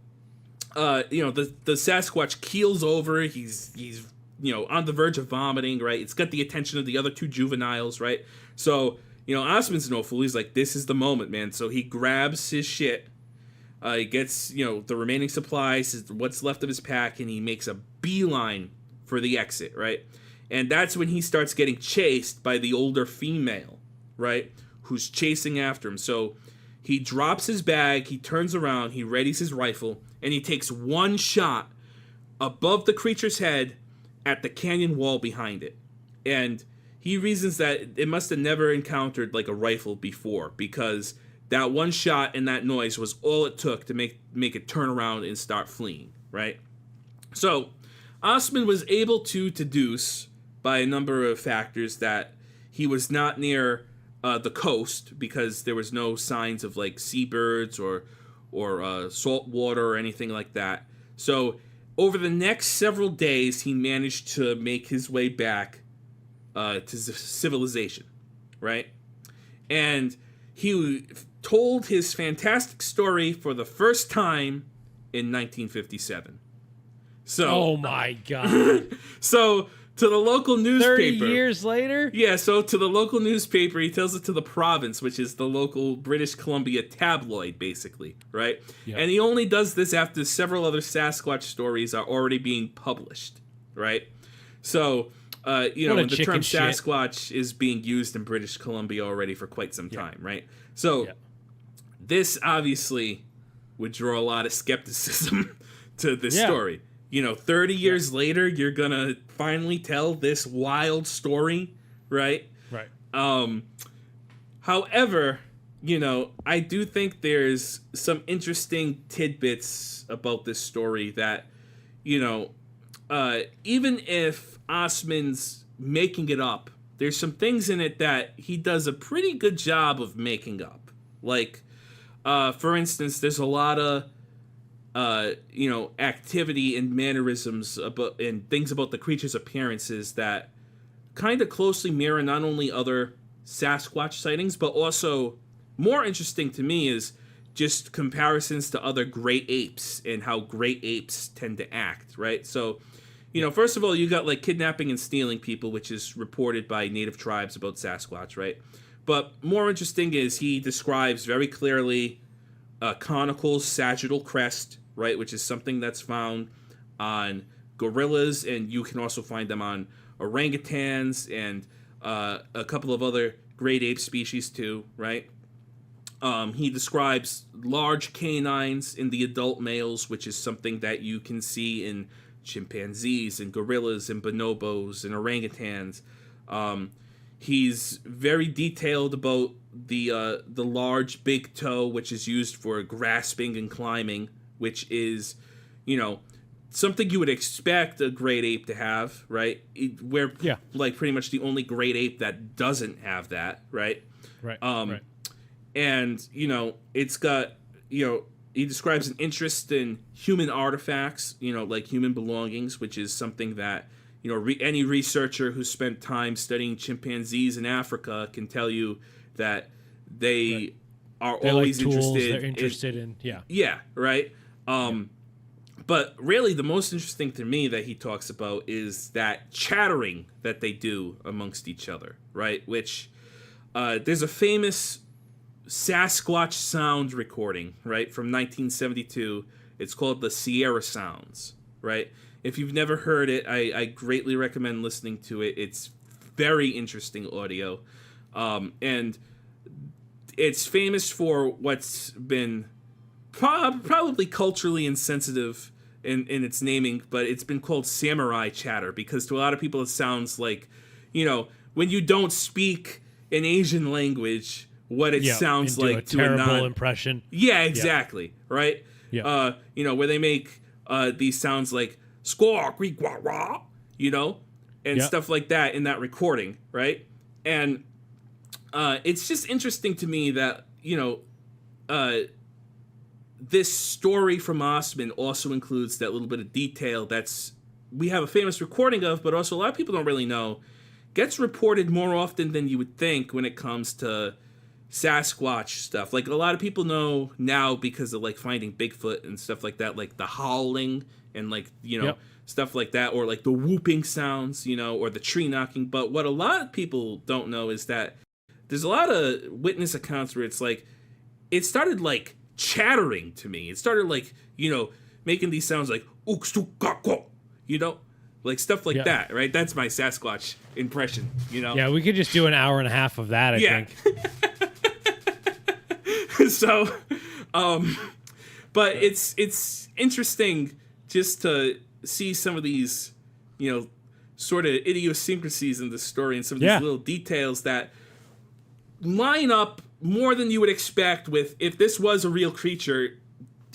the Sasquatch keels over. He's on the verge of vomiting, right? It's got the attention of the other two juveniles, right? So, Osmond's no fool. He's like, this is the moment, man. So he grabs his shit. He gets, the remaining supplies, what's left of his pack, and he makes a beeline for the exit, right? And that's when he starts getting chased by the older female, right? Who's chasing after him. So he drops his bag, he turns around, he readies his rifle, and he takes one shot above the creature's head at the canyon wall behind it. And he reasons that it must have never encountered like a rifle before, because that one shot and that noise was all it took to make it turn around and start fleeing, right? So Osmond was able to deduce by a number of factors that he was not near the coast, because there was no signs of like seabirds or salt water or anything like that. So over the next several days, he managed to make his way back to civilization, right? And he told his fantastic story for the first time in 1957. So, oh my God. So to the local newspaper, 30 years later? Yeah, so to the local newspaper, he tells it to the Province, which is the local British Columbia tabloid, basically, right? Yep. And he only does this after several other Sasquatch stories are already being published, right? So, and the term Sasquatch is being used in British Columbia already for quite some time, right? So, this obviously would draw a lot of skepticism to this story. 30 years later, you're gonna finally tell this wild story, right? Right. However, I do think there's some interesting tidbits about this story that, even if Osmond's making it up, there's some things in it that he does a pretty good job of making up. Like, for instance, there's a lot of activity and mannerisms and things about the creature's appearances that kind of closely mirror not only other Sasquatch sightings, but also more interesting to me is just comparisons to other great apes and how great apes tend to act, right? So, first of all, you got like kidnapping and stealing people, which is reported by native tribes about Sasquatch, right? But more interesting is he describes very clearly a conical sagittal crest, right, which is something that's found on gorillas, and you can also find them on orangutans and a couple of other great ape species too, right? He describes large canines in the adult males, which is something that you can see in chimpanzees and gorillas and bonobos and orangutans. He's very detailed about the large big toe, which is used for grasping and climbing, which is, something you would expect a great ape to have, right? We're like pretty much the only great ape that doesn't have that, right? Right. Right. And, it's got, he describes an interest in human artifacts, like human belongings, which is something that, any researcher who spent time studying chimpanzees in Africa can tell you that they are always like tools, interested. They're interested in. Yeah, right? But really the most interesting to me that he talks about is that chattering that they do amongst each other, right? Which there's a famous Sasquatch sound recording, right, from 1972. It's called the Sierra Sounds, right? If you've never heard it, I greatly recommend listening to it. It's very interesting audio. And it's famous for what's been probably culturally insensitive in its naming, but it's been called samurai chatter, because to a lot of people it sounds like, when you don't speak an Asian language, what it sounds like a to terrible impression. Yeah, exactly. Right? Yeah. Where they make these sounds like squawk, wah, wah, and stuff like that in that recording, right? And it's just interesting to me that, this story from Osmond also includes that little bit of detail we have a famous recording of, but also a lot of people don't really know, gets reported more often than you would think when it comes to Sasquatch stuff. Like a lot of people know now because of like finding Bigfoot and stuff like that, like the howling and like, Yep. stuff like that, or like the whooping sounds, or the tree knocking. But what a lot of people don't know is that there's a lot of witness accounts where it's like, it started like chattering to me. It started like, making these sounds like, like stuff like that, right? That's my Sasquatch impression, Yeah, we could just do an hour and a half of that, I think. So, but it's interesting just to see some of these, sort of idiosyncrasies in the story and some of these little details that line up more than you would expect with if this was a real creature.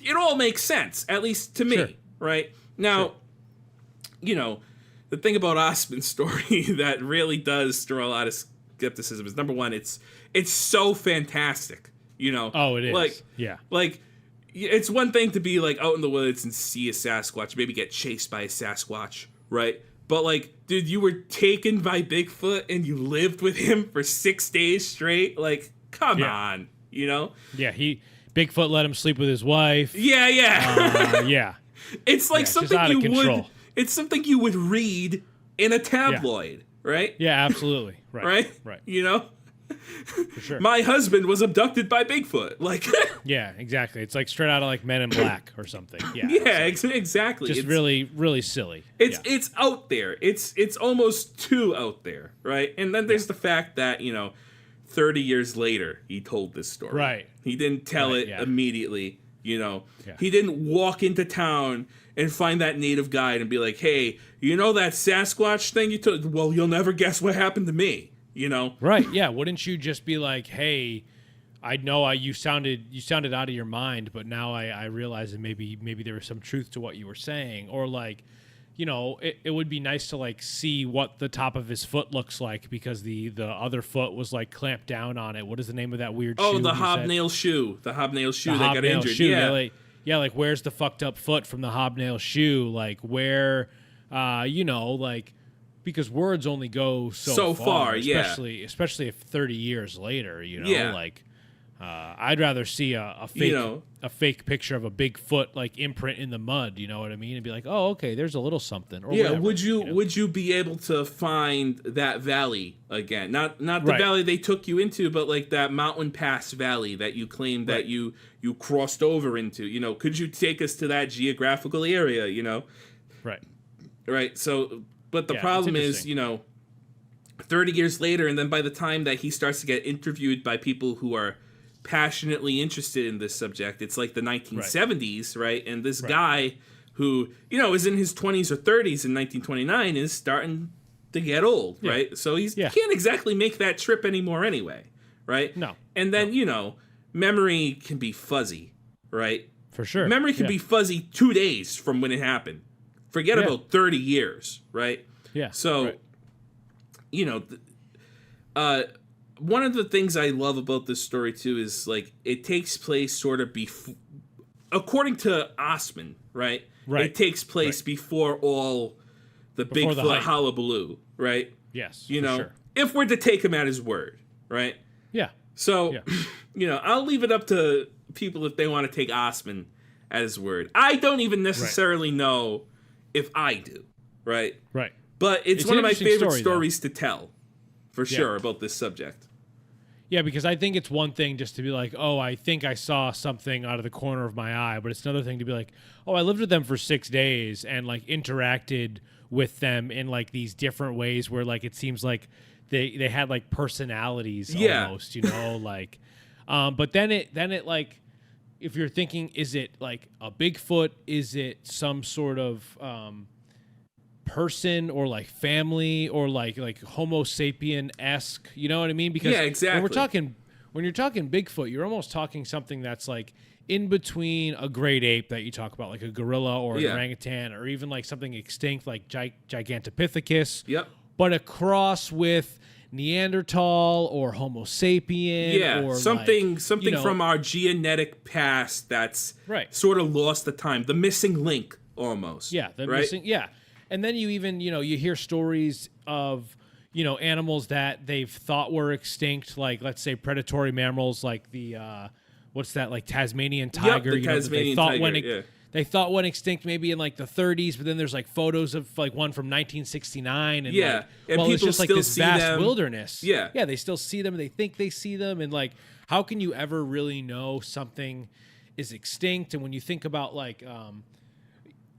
It all makes sense, at least to me, right? Now, the thing about Osman's story that really does stir a lot of skepticism is, number one, it's so fantastic, Oh, it is. Like, it's one thing to be like out in the woods and see a Sasquatch, maybe get chased by a Sasquatch, right? But like, dude, you were taken by Bigfoot and you lived with him for 6 days straight. Like, come on, Yeah, Bigfoot let him sleep with his wife. Yeah. Yeah. It's like something you would. It's something you would read in a tabloid, right? Yeah, absolutely. Right. For sure. My husband was abducted by Bigfoot. Like. Yeah, exactly. It's like straight out of like Men in Black or something. Yeah. Yeah, exactly. Just really, really silly. It's out there. It's almost too out there, right? And then there's the fact that 30 years later he told this story. Right. He didn't tell it immediately. Yeah. He didn't walk into town and find that native guide and be like, "Hey, that Sasquatch thing you took? Well, you'll never guess what happened to me." Right? Yeah. Wouldn't you just be like, "Hey, I know you sounded out of your mind, but now I realize that maybe there was some truth to what you were saying," or like, it would be nice to like see what the top of his foot looks like because the other foot was like clamped down on it. What is the name of that weird shoe? Oh, the hobnail shoe. The hobnail shoe that got injured. Shoe. Yeah. Like where's the fucked up foot from the hobnail shoe? Like where, like because words only go so far, especially if 30 years later, like. I'd rather see a fake picture of a Bigfoot like imprint in the mud, you know what I mean, and be like, oh, okay, there's a little something. Or whatever, would you be able to find that valley again? Not the valley they took you into, but like that mountain pass valley that you claimed that you crossed over into. Could you take us to that geographical area? Right. So, but the problem is, 30 years later, and then by the time that he starts to get interviewed by people who are passionately interested in this subject, it's like the 1970s, right? And this guy who, is in his 20s or 30s in 1929 is starting to get old, right? So he can't exactly make that trip anymore anyway, right? No. And then, memory can be fuzzy, right? For sure. Memory can be fuzzy 2 days from when it happened. Forget about 30 years, right? Yeah. So, one of the things I love about this story too is like it takes place sort of according to Osman, right? It takes place before all the Bigfoot hullabaloo, right? Yes. Sure. If we're to take him at his word, right? Yeah. So, I'll leave it up to people if they want to take Osman at his word. I don't even necessarily know if I do, right? Right. But it's one of my favorite stories to tell, for sure, about this subject. Yeah, because I think it's one thing just to be like, oh, I think I saw something out of the corner of my eye, but it's another thing to be like, oh, I lived with them for 6 days and like interacted with them in like these different ways where like it seems like they had like personalities almost, like, but then it like, if you're thinking, is it like a Bigfoot? Is it some sort of person or like family or like Homo sapien-esque, you know what I mean? Because exactly. when you're talking Bigfoot, you're almost talking something that's like in between a great ape that you talk about, like a gorilla or an orangutan, or even like something extinct like Gigantopithecus. Yep. But a cross with Neanderthal or Homo sapien, or something like, from our genetic past that's sort of lost the time, the missing link almost. Yeah, missing. Yeah. And then you even, you hear stories of, animals that they've thought were extinct, like let's say predatory mammals, like the what's that, like Tasmanian tiger? The Tasmanian tiger. They thought went extinct maybe in like the 30s, but then there's like photos of like one from 1969, and and well, people it's just like still this see vast them. wilderness. Yeah, they still see them. They think they see them, and like, how can you ever really know something is extinct? And when you think about like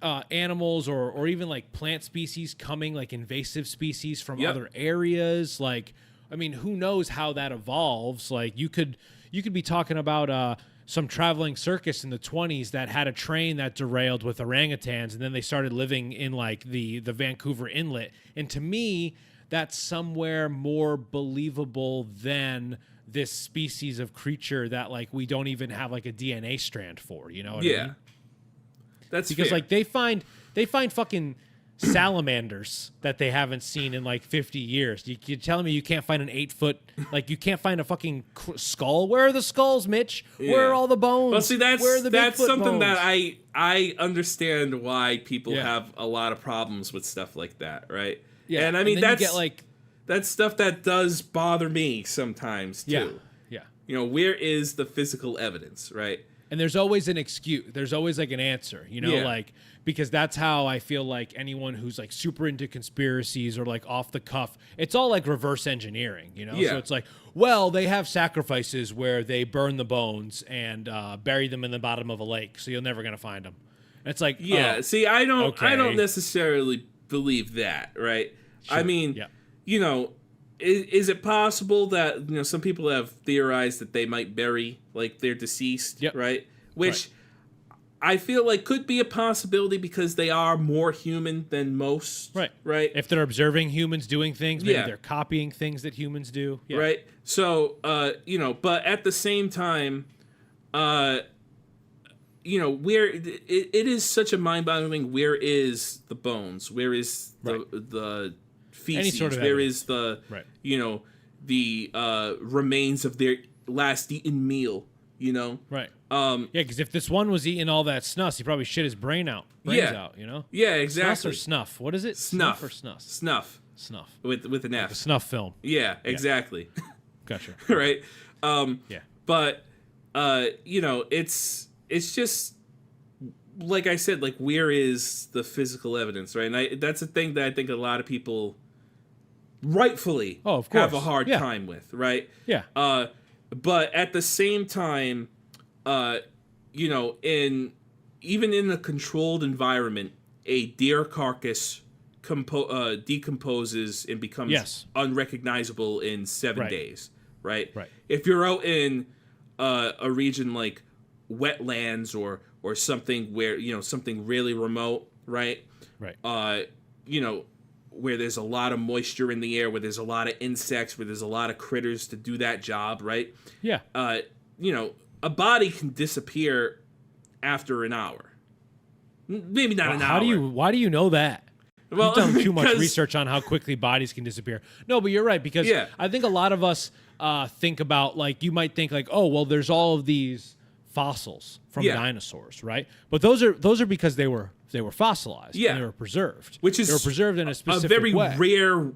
animals or even like plant species coming, like invasive species from other areas, like, I mean, who knows how that evolves? Like you could be talking about some traveling circus in the 20s that had a train that derailed with orangutans, and then they started living in like the Vancouver Inlet. And to me, that's somewhere more believable than this species of creature that like we don't even have like a DNA strand for, you know what I mean? That's because fair. like they find fucking salamanders that they haven't seen in like 50 years. You're telling me you can't find an 8-foot, like you can't find a fucking skull? Where are the skulls, Mitch? Where are all the bones? Well, see, that's something bones? that I understand why people have a lot of problems with stuff like that, right? Yeah, and I mean that's like that's stuff that does bother me sometimes too. Yeah. Where is the physical evidence, right? And there's always an excuse. There's always like an answer, like, because that's how I feel like anyone who's like super into conspiracies or like off the cuff, it's all like reverse engineering, So it's like, well, they have sacrifices where they burn the bones and bury them in the bottom of a lake, so you're never gonna find them. And it's like, see, I don't okay. necessarily believe that, right? Sure. I mean, is it possible that some people have theorized that they might bury like their deceased, right? Which I feel like could be a possibility because they are more human than most, right? If they're observing humans doing things, maybe they're copying things that humans do, right? So, but at the same time, where it is such a mind-boggling. Where is the bones? Where is the feces? Any sort of where evidence. is the the remains of their last eaten meal? Right. Because if this one was eating all that snus, he probably shit his brains out. Yeah, exactly. Snus or snuff? What is it? Snuff or snus? Snuff. With an F. Like a snuff film. Yeah, exactly. Gotcha. Right. But it's just like I said, like, where is the physical evidence, right? And that's a thing that I think a lot of people rightfully have a hard time with, right? Yeah. But at the same time, even in a controlled environment, a deer carcass decomposes and becomes unrecognizable in 7 days, right? Right. If you're out in a region like wetlands or something where something really remote, right? Right. Where there's a lot of moisture in the air, where there's a lot of insects, where there's a lot of critters to do that job, right? Yeah. A body can disappear after an hour. Maybe not an hour. Why do you know that? Well, you've done too much research on how quickly bodies can disappear. No, but you're right, because I think a lot of us think about, like, you might think like, oh, well, there's all of these fossils from dinosaurs, right? But those are because they were fossilized. And they were preserved. Which is they were preserved in a specific very way.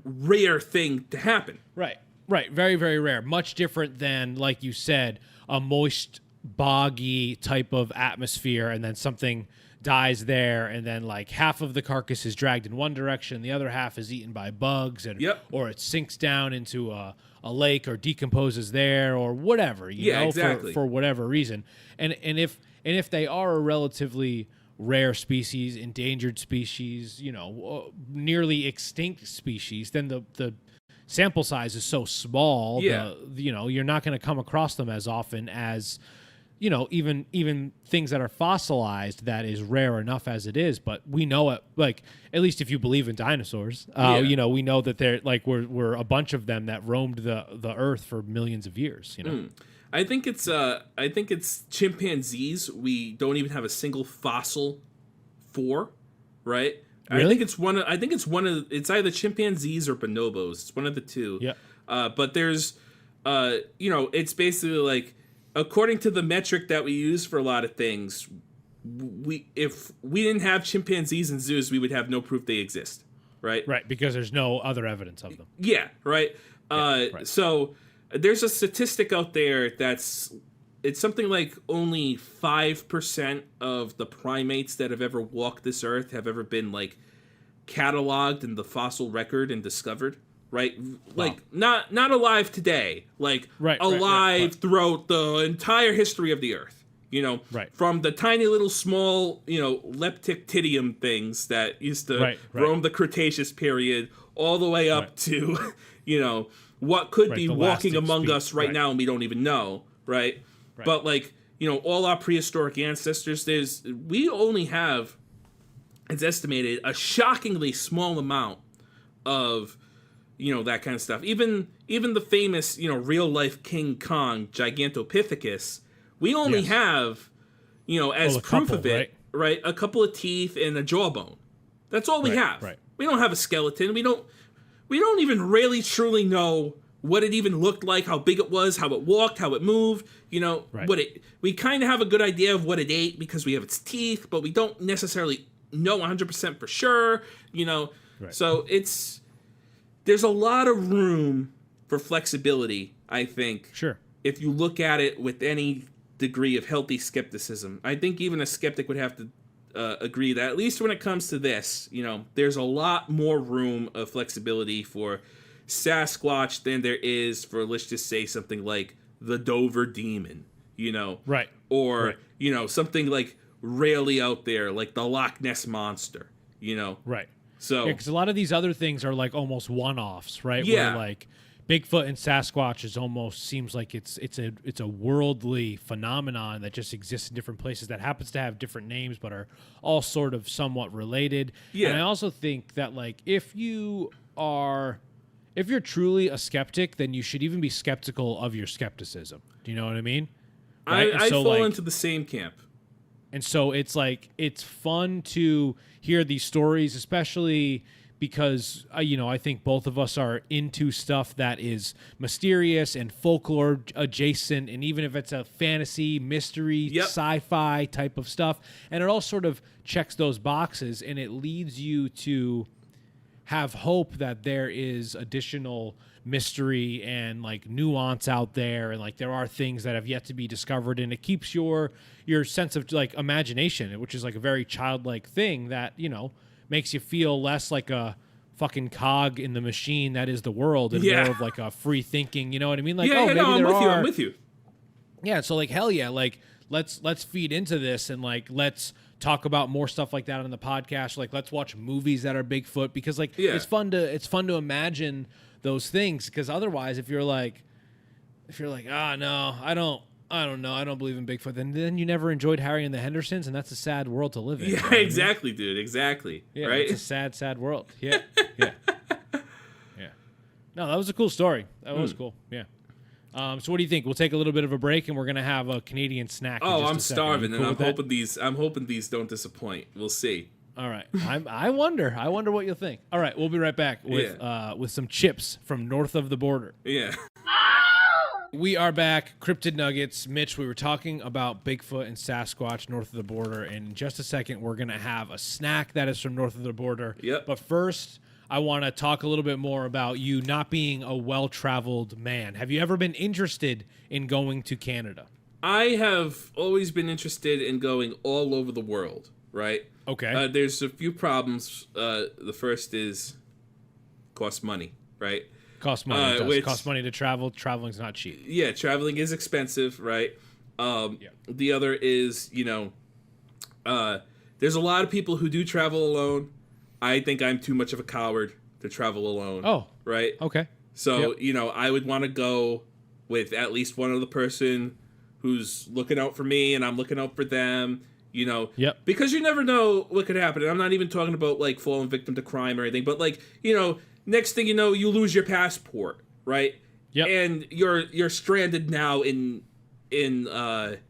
rare thing to happen. Right. Very, very rare. Much different than, like you said, a moist, boggy type of atmosphere, and then something dies there, and then like half of the carcass is dragged in one direction, the other half is eaten by bugs, and or it sinks down into a lake or decomposes there or whatever, exactly. for whatever reason. And if they are a relatively rare species, endangered species, nearly extinct species, then the sample size is so small, you're not going to come across them as often as even things that are fossilized that is rare enough as it is. But we know it, like, at least if you believe in dinosaurs, we know that there like we're a bunch of them that roamed the earth for millions of years. I think it's chimpanzees. We don't even have a single fossil for, right? Really? I think it's either chimpanzees or bonobos. It's one of the two. Yeah. But there's it's basically like, according to the metric that we use for a lot of things, if we didn't have chimpanzees in zoos, we would have no proof they exist, right? Right, because there's no other evidence of them. Yeah, right. Right. So there's a statistic out there it's something like only 5% of the primates that have ever walked this earth have ever been like cataloged in the fossil record and discovered. Right, like not alive today, like alive throughout the entire history of the earth. You know, from the tiny little small, leptictidium things that used to roam the Cretaceous period, all the way up to, what could be walking among us right now and we don't even know, right? But like, all our prehistoric ancestors, we only have, it's estimated, a shockingly small amount of that kind of stuff. Even the famous, real life King Kong, Gigantopithecus, we only have, as proof of it, right, a couple of teeth and a jawbone. That's all we have. Right. We don't have a skeleton. We don't even really truly know what it even looked like, how big it was, how it walked, how it moved. We kind of have a good idea of what it ate because we have its teeth, but we don't necessarily know 100% for sure. So there's a lot of room for flexibility, I think. Sure. If you look at it with any degree of healthy skepticism, I think even a skeptic would have to agree that at least when it comes to this, there's a lot more room of flexibility for Sasquatch than there is for, let's just say, something like the Dover Demon, Right. Or, something like really out there, like the Loch Ness Monster, Right. So, because a lot of these other things are like almost one-offs, right? Yeah. Where like Bigfoot and Sasquatch seems like it's a worldly phenomenon that just exists in different places that happens to have different names but are all sort of somewhat related. Yeah. And I also think that like if you're truly a skeptic, then you should even be skeptical of your skepticism. Do you know what I mean? Right? I fall into the same camp. And so it's like it's fun to hear these stories, especially because, I think both of us are into stuff that is mysterious and folklore adjacent, and even if it's a fantasy, mystery, sci-fi type of stuff. And it all sort of checks those boxes, and it leads you to have hope that there is additional mystery and like nuance out there, and like there are things that have yet to be discovered, and it keeps your sense of like imagination, which is like a very childlike thing that makes you feel less like a fucking cog in the machine that is the world, and more of like a free thinking, you know what I mean? Like, I'm with you. Yeah, so like hell yeah, like let's feed into this, and like let's talk about more stuff like that on the podcast. Like let's watch movies that are Bigfoot, because like it's fun to imagine those things, because otherwise if you're like no, I don't know, I don't believe in Bigfoot, then you never enjoyed Harry and the Hendersons, and that's a sad world to live in. Yeah, exactly, dude. Exactly. Yeah, right? It's a sad world. Yeah. Yeah. No, that was a cool story. That was cool. Yeah. So what do you think? We'll take a little bit of a break, and we're gonna have a Canadian snack. Oh, I'm starving, and I'm hoping these don't disappoint. We'll see. All right. I wonder what you'll think. All right, we'll be right back with some chips from north of the border. Yeah. We are back. Cryptid Nuggets. Mitch, we were talking about Bigfoot and Sasquatch north of the border, and in just a second we're going to have a snack that is from north of the border. Yep. But first, I want to talk a little bit more about you not being a well-traveled man. Have you ever been interested in going to Canada? I have always been interested in going all over the world, right? Okay. There's a few problems. The first is cost money, right? Costs money. Costs money to travel. Traveling's not cheap. Yeah, traveling is expensive, right? The other is, there's a lot of people who do travel alone. I think I'm too much of a coward to travel alone. Oh. Right? Okay. So, I would want to go with at least one other person who's looking out for me, and I'm looking out for them, Yep. Because you never know what could happen. And I'm not even talking about, like, falling victim to crime or anything, but, like, next thing you know, you lose your passport, right? Yep. And you're stranded now in like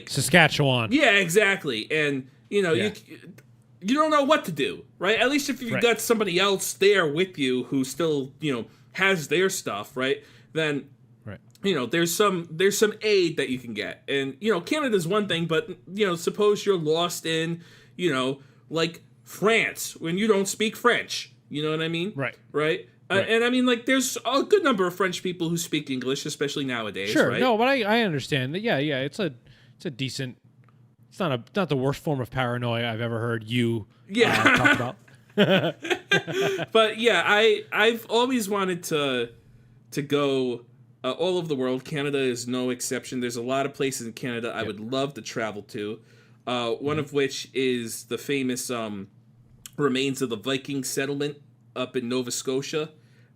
Saskatchewan. Yeah, exactly. And you don't know what to do, right? At least if you've got somebody else there with you who still, has their stuff, right? Then there's some aid that you can get. And Canada's one thing, but suppose you're lost in, like France when you don't speak French. You know what I mean? Right. Right. Right. And I mean, like, there's a good number of French people who speak English, especially nowadays. Sure. Right? No, but I understand that. Yeah. It's a decent. It's not the worst form of paranoia I've ever heard you talk about. But yeah, I've always wanted to go all over the world. Canada is no exception. There's a lot of places in Canada I would love to travel to. One of which is the famous remains of the Viking settlement up in Nova Scotia.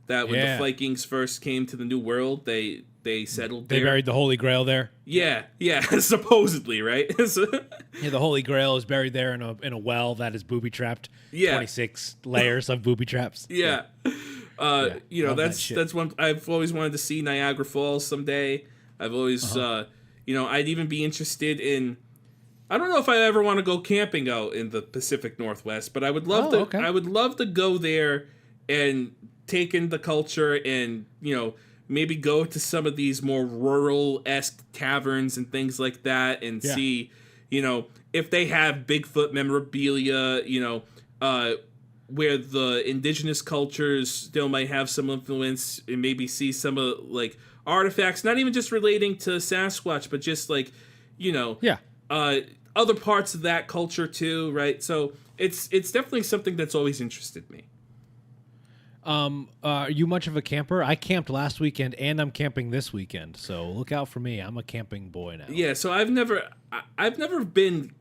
That when the Vikings first came to the New World, they settled there. They buried the Holy Grail there. Yeah, supposedly, right? Yeah, the Holy Grail is buried there in a well that is booby trapped. Yeah. 26 layers of booby traps. Yeah. You know, Love that's one I've always wanted to see Niagara Falls someday. I've always you know, I'd even be interested in I don't know if I ever want to go camping out in the Pacific Northwest, but I would love I would love to go there and take in the culture and, you know, maybe go to some of these more rural-esque taverns and things like that and see, you know, if they have Bigfoot memorabilia, you know, where the indigenous cultures still might have some influence and maybe see some of, like, artifacts, not even just relating to Sasquatch, but just, like, you know, other parts of that culture too, right? So it's definitely something that's always interested me. Are you much of a camper? I camped last weekend and I'm camping this weekend, so look out for me. I'm a camping boy now. Yeah, so I've never been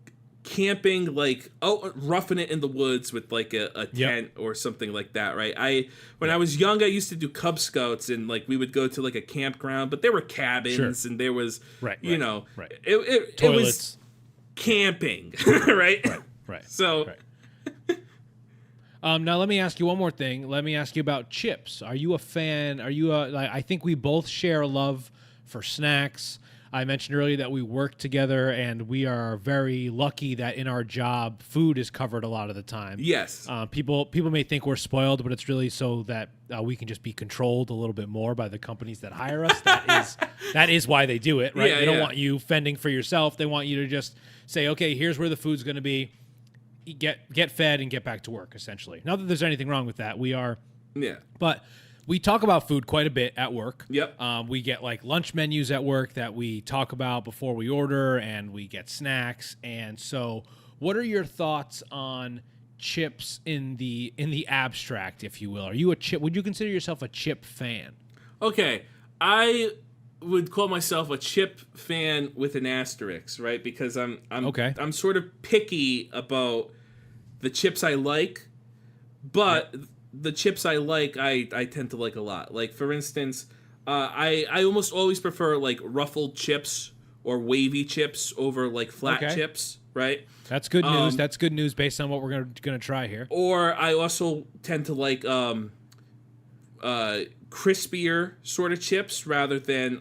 camping, like, roughing it in the woods with like a tent or something like that, right? When I was young, I used to do Cub Scouts and like we would go to like a campground, but there were cabins and there was you know it was camping, right? Right. So. Right. Now let me ask you one more thing. Let me ask you about chips. Are you a fan? Are you like? I think we both share a love for snacks. I mentioned earlier that we work together, and we are very lucky that in our job, food is covered a lot of the time. Yes. People may think we're spoiled, but it's really so that we can just be controlled a little bit more by the companies that hire us. That is why they do it, right? They don't want you fending for yourself. They want you to just say, okay, here's where the food's going to be. Get fed and get back to work, essentially. Not that there's anything wrong with that. We are. Yeah. But we talk about food quite a bit at work. Yep. We get like lunch menus at work that we talk about before we order, and we get snacks. And so what are your thoughts on chips in the abstract, if you will? Are you a chip? Would you consider yourself a chip fan? Okay. I would call myself a chip fan with an asterisk, right? Because I'm sort of picky about the chips I like, but the chips I like, I tend to like a lot. Like, for instance, I almost always prefer like ruffled chips or wavy chips over like flat chips, right? That's good news. That's good news based on what we're gonna try here. Or I also tend to like crispier sort of chips rather than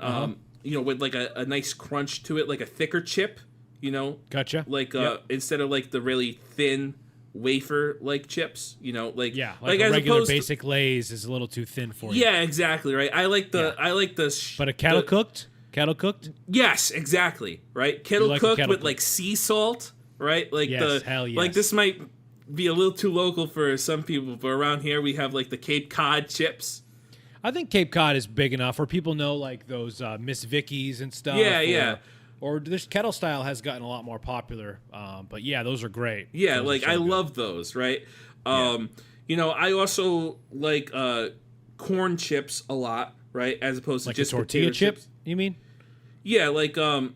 you know, with like a nice crunch to it, like a thicker chip, you know. Gotcha. Like instead of like the really thin wafer like chips, you know, like like a regular basic Lay's is a little too thin for you. Yeah, exactly, right. I like the but a kettle cooked. Yes, exactly, right. Kettle cooked with like sea salt, right? Like hell yes. Like this might be a little too local for some people, but around here we have like the Cape Cod chips. I think Cape Cod is big enough where people know like those Miss Vicky's and stuff. Or this kettle style has gotten a lot more popular. But yeah, those are great. Yeah, those like I love those, right? You know, I also like corn chips a lot, right? As opposed to like just a tortilla chips. You mean? Yeah, like yeah,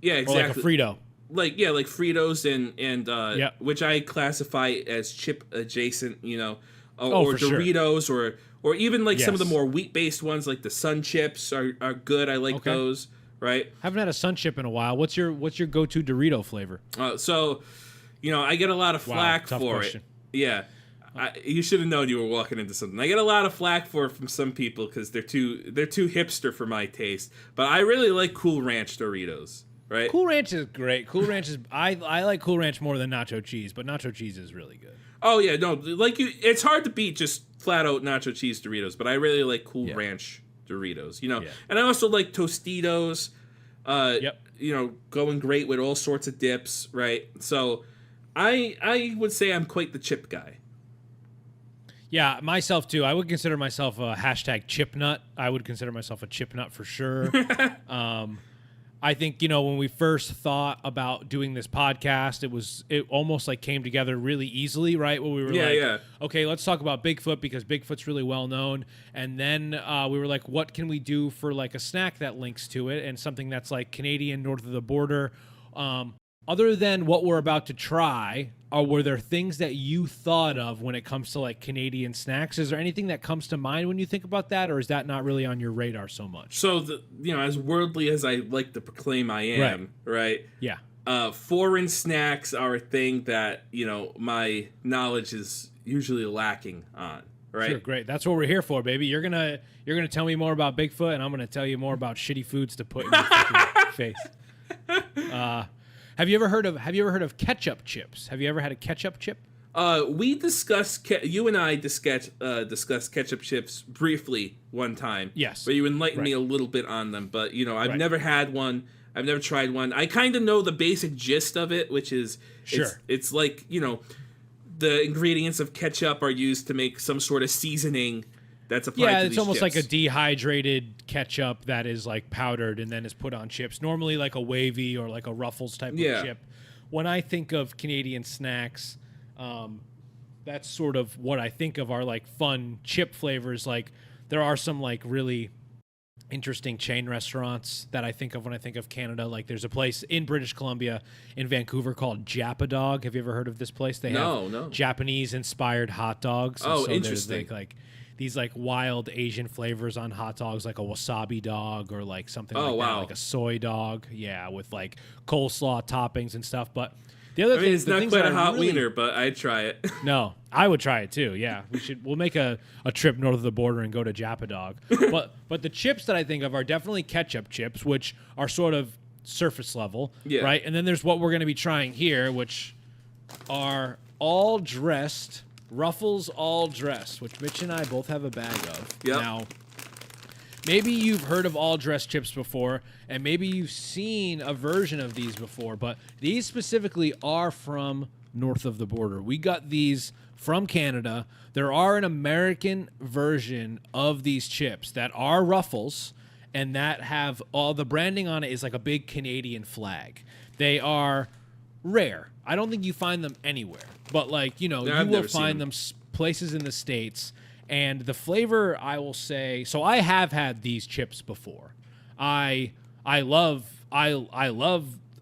exactly. Or like a Frito. Like Fritos and which I classify as chip adjacent, you know, or Doritos sure. or even like some of the more wheat-based ones like the Sun Chips are good. I like those, right? Haven't had a Sun Chip in a while. What's your go-to Dorito flavor? So, you know, I get a lot of flack for question. it. Yeah. You should have known you were walking into something. I get a lot of flack for it from some people because they're too hipster for my taste. But I really like Cool Ranch Doritos, right? Cool Ranch is great. Cool Ranch is I like Cool Ranch more than nacho cheese, but nacho cheese is really good. Oh yeah, no, like it's hard to beat just flat out nacho cheese Doritos, but I really like Cool Ranch Doritos, you know. Yeah. And I also like Tostitos. You know, going great with all sorts of dips, right? So I would say I'm quite the chip guy. Yeah, myself too. I would consider myself a hashtag chip nut. I would consider myself a chip nut for sure. I think, when we first thought about doing this podcast, it almost like came together really easily, right? Where we were okay, let's talk about Bigfoot because Bigfoot's really well known. And then we were like, what can we do for like a snack that links to it and something that's like Canadian, north of the border? Other than what we're about to try, were there things that you thought of when it comes to like Canadian snacks? Is there anything that comes to mind when you think about that, or is that not really on your radar so much? So, as worldly as I like to proclaim I am, right? Yeah. Foreign snacks are a thing that, my knowledge is usually lacking on, right? Sure, great. That's what we're here for, baby. You're gonna tell me more about Bigfoot, and I'm gonna tell you more about shitty foods to put in your fucking face. Have you ever heard of ketchup chips? Have you ever had a ketchup chip? We discussed you and I discussed ketchup chips briefly one time. Yes. But you enlightened me a little bit on them. But I've never had one. I've never tried one. I kind of know the basic gist of it, which is it's like the ingredients of ketchup are used to make some sort of seasoning that's applied to these chips. Yeah, it's almost like a dehydrated ketchup that is like powdered and then is put on chips. Normally like a wavy or like a Ruffles type of chip. When I think of Canadian snacks, that's sort of what I think of are like fun chip flavors. Like there are some like really interesting chain restaurants that I think of when I think of Canada. Like there's a place in British Columbia in Vancouver called Japadog. Have you ever heard of this place? They have Japanese inspired hot dogs. Oh, so interesting. Like these like wild Asian flavors on hot dogs, like a wasabi dog or like something that, like a soy dog. Yeah, with like coleslaw toppings and stuff. But the other thing, it's not quite a hot wiener, but I'd try it. No, I would try it too. Yeah, we'll make a trip north of the border and go to Japadog. but the chips that I think of are definitely ketchup chips, which are sort of surface level, right? And then there's what we're going to be trying here, which are all dressed. Ruffles all dressed, which Mitch and I both have a bag of. Yep. Now, maybe you've heard of all dressed chips before, and maybe you've seen a version of these before, but these specifically are from north of the border. We got these from Canada. There are an American version of these chips that are Ruffles, and that have all the branding on it is like a big Canadian flag. They are rare. I don't think you find them anywhere, but like, you will find them places in the States. And the flavor, I will say, so I have had these chips before. I love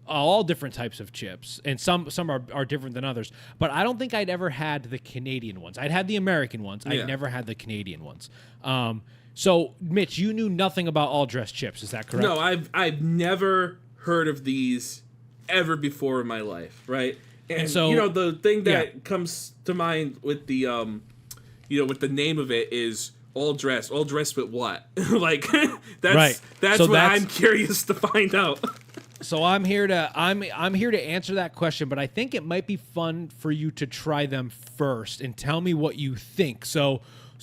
all different types of chips, and some are different than others. But I don't think I'd ever had the Canadian ones. I'd had the American ones. I'd never had the Canadian ones. So Mitch, you knew nothing about all dressed chips. Is that correct? No, I've never heard of these ever before in my life, right? And so the thing that comes to mind with the with the name of it is all dressed with what? Like that's what I'm curious to find out. So I'm here to answer that question, but I think it might be fun for you to try them first and tell me what you think.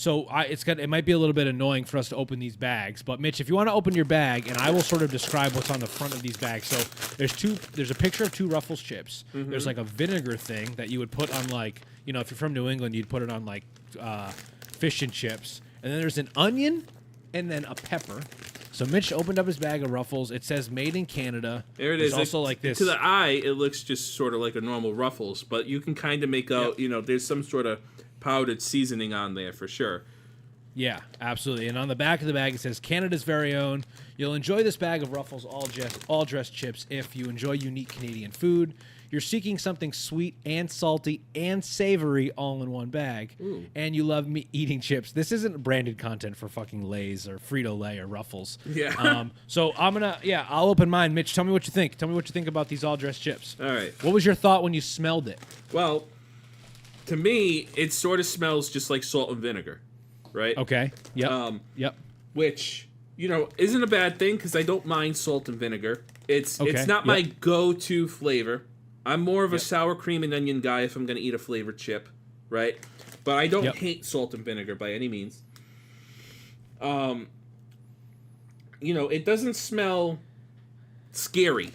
It might be a little bit annoying for us to open these bags, but Mitch, if you want to open your bag, and I will sort of describe what's on the front of these bags. So there's a picture of two Ruffles chips. Mm-hmm. There's like a vinegar thing that you would put on like, if you're from New England, you'd put it on like fish and chips. And then there's an onion and then a pepper. So Mitch opened up his bag of Ruffles. It says made in Canada. There it is. There's also like this. To the eye, it looks just sort of like a normal Ruffles, but you can kind of make out, there's some sort of powdered seasoning on there for sure. Yeah, absolutely. And on the back of the bag, it says Canada's very own. You'll enjoy this bag of Ruffles all dressed chips if you enjoy unique Canadian food. You're seeking something sweet and salty and savory all in one bag. Ooh. And you love eating chips. This isn't branded content for fucking Lay's or Frito-Lay or Ruffles. Yeah. So I'll open mine. Mitch, tell me what you think. Tell me what you think about these all dressed chips. All right. What was your thought when you smelled it? Well, to me, it sort of smells just like salt and vinegar, right? Okay. Yep. Yep. Which, isn't a bad thing because I don't mind salt and vinegar. It's not my go-to flavor. I'm more of a sour cream and onion guy if I'm going to eat a flavored chip, right? But I don't hate salt and vinegar by any means. It doesn't smell scary.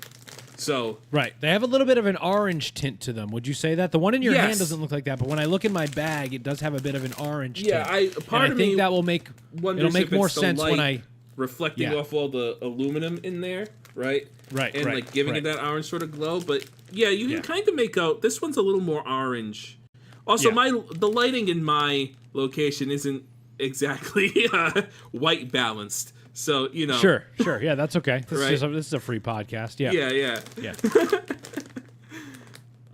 So Right. They have a little bit of an orange tint to them. Would you say that? The one in your hand Yes. doesn't look like that, but when I look in my bag, it does have a bit of an orange yeah, tint. I think that will make wonders it'll make if more it's the sense when light I reflecting Yeah. off all the aluminum in there, right? Right, and right, like giving it right. that orange sort of glow. But yeah, you can Yeah. kind of make out this one's a little more orange. Also, Yeah. the lighting in my location isn't exactly white balanced, so you know. Sure. Yeah, that's okay. Right. This is a free podcast. Yeah. Yeah.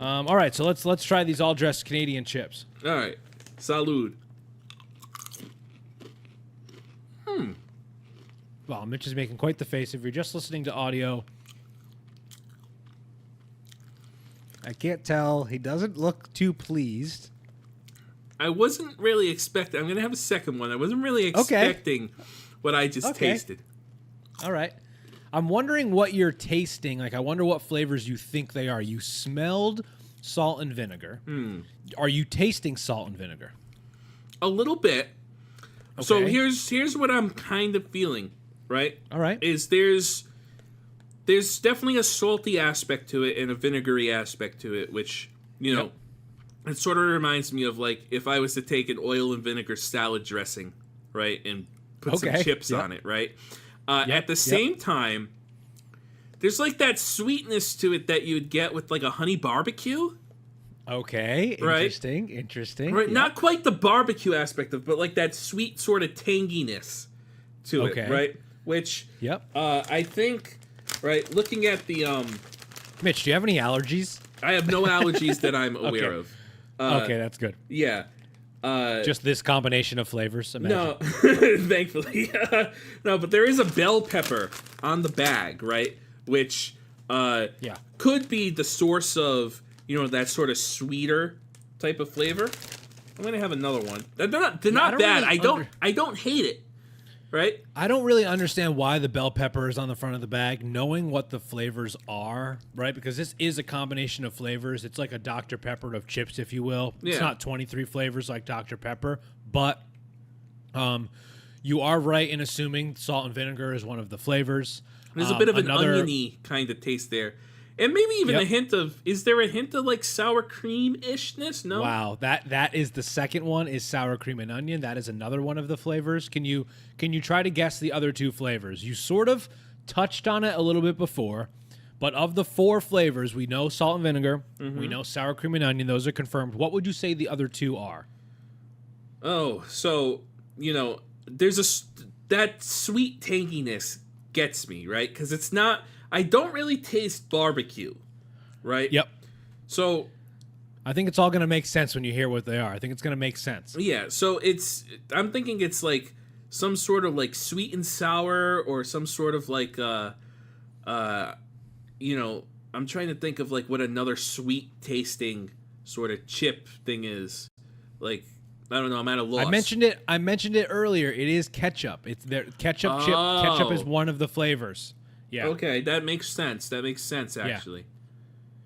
All right, so let's try these all dressed Canadian chips. All right. Salud. Well, Mitch is making quite the face. If you're just listening to audio, I can't tell. He doesn't look too pleased. I wasn't really expecting. I'm gonna have a second one. I wasn't really expecting what I just tasted. All right. I'm wondering what you're tasting. Like, I wonder what flavors you think they are. You smelled salt and vinegar. Are you tasting salt and vinegar? A little bit. So Okay. here's what I'm kind of feeling. Right. All right. Is there's definitely a salty aspect to it and a vinegary aspect to it, which you know. Yep. It sort of reminds me of like if I was to take an oil and vinegar salad dressing, right, and put some chips on it, right? At the same time, there's like that sweetness to it that you would get with like a honey barbecue. Okay. Right. Interesting. Right, Yep. not quite the barbecue aspect of, but like that sweet sort of tanginess to Okay. it, right? Which, Yep. I think, right, looking at the Mitch, do you have any allergies? I have no allergies that I'm aware of. Okay, that's good. Yeah. Just this combination of flavors. Imagine. No, thankfully. No, but there is a bell pepper on the bag, right? Which could be the source of, you know, that sort of sweeter type of flavor. I'm gonna have another one. They're not bad. Really I don't hate it. Right? I don't really understand why the bell pepper is on the front of the bag, knowing what the flavors are, right? Because this is a combination of flavors. It's like a Dr. Pepper of chips, if you will. Yeah. It's not 23 flavors like Dr. Pepper, but you are right in assuming salt and vinegar is one of the flavors. There's a bit of an oniony kind of taste there. And maybe even a hint of, is there a hint of like sour cream-ishness? No? Wow, that is the second one is sour cream and onion. That is another one of the flavors. Can you try to guess the other two flavors? You sort of touched on it a little bit before, but of the four flavors, we know salt and vinegar, we know sour cream and onion. Those are confirmed. What would you say the other two are? Oh, so, you know, that sweet tanginess gets me, right? Because it's not... I don't really taste barbecue, right? Yep. So, I think it's all going to make sense when you hear what they are. I think it's going to make sense. yeah, so I'm thinking it's like some sort of like sweet and sour or some sort of like, you know, I'm trying to think of like what another sweet tasting sort of chip thing is. Like, I don't know, I'm at a loss. I mentioned it earlier. It is ketchup. It's their ketchup chip. Ketchup is one of the flavors. Yeah. Okay, that makes sense. That makes sense, actually.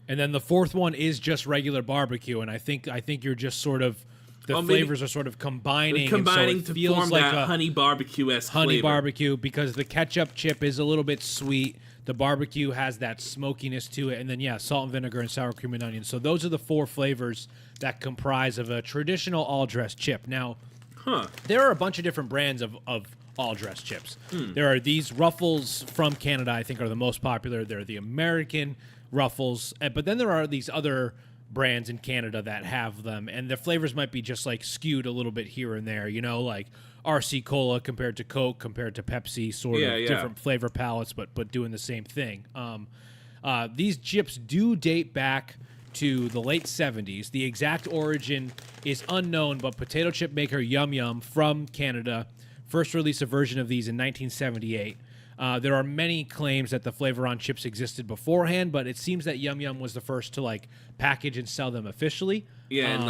And then the fourth one is just regular barbecue, and I think you're just sort of flavors are sort of combining and so it to feels form like that a honey barbecue-esque honey flavor. barbecue because the ketchup chip is a little bit sweet. The barbecue has that smokiness to it, and then salt and vinegar and sour cream and onion. So those are the four flavors that comprise of a traditional all-dressed chip. Now, there are a bunch of different brands of all-dressed chips. There are these Ruffles from Canada, I think, are the most popular. They're the American Ruffles. But then there are these other brands in Canada that have them, and the flavors might be just, like, skewed a little bit here and there, you know, like RC Cola compared to Coke, compared to Pepsi, sort of different flavor palettes, but doing the same thing. These chips do date back to the late 70s. The exact origin is unknown, but potato chip maker Yum Yum from Canada first released a version of these in 1978. There are many claims that the flavor on chips existed beforehand, but it seems that Yum Yum was the first to like package and sell them officially. Yeah, and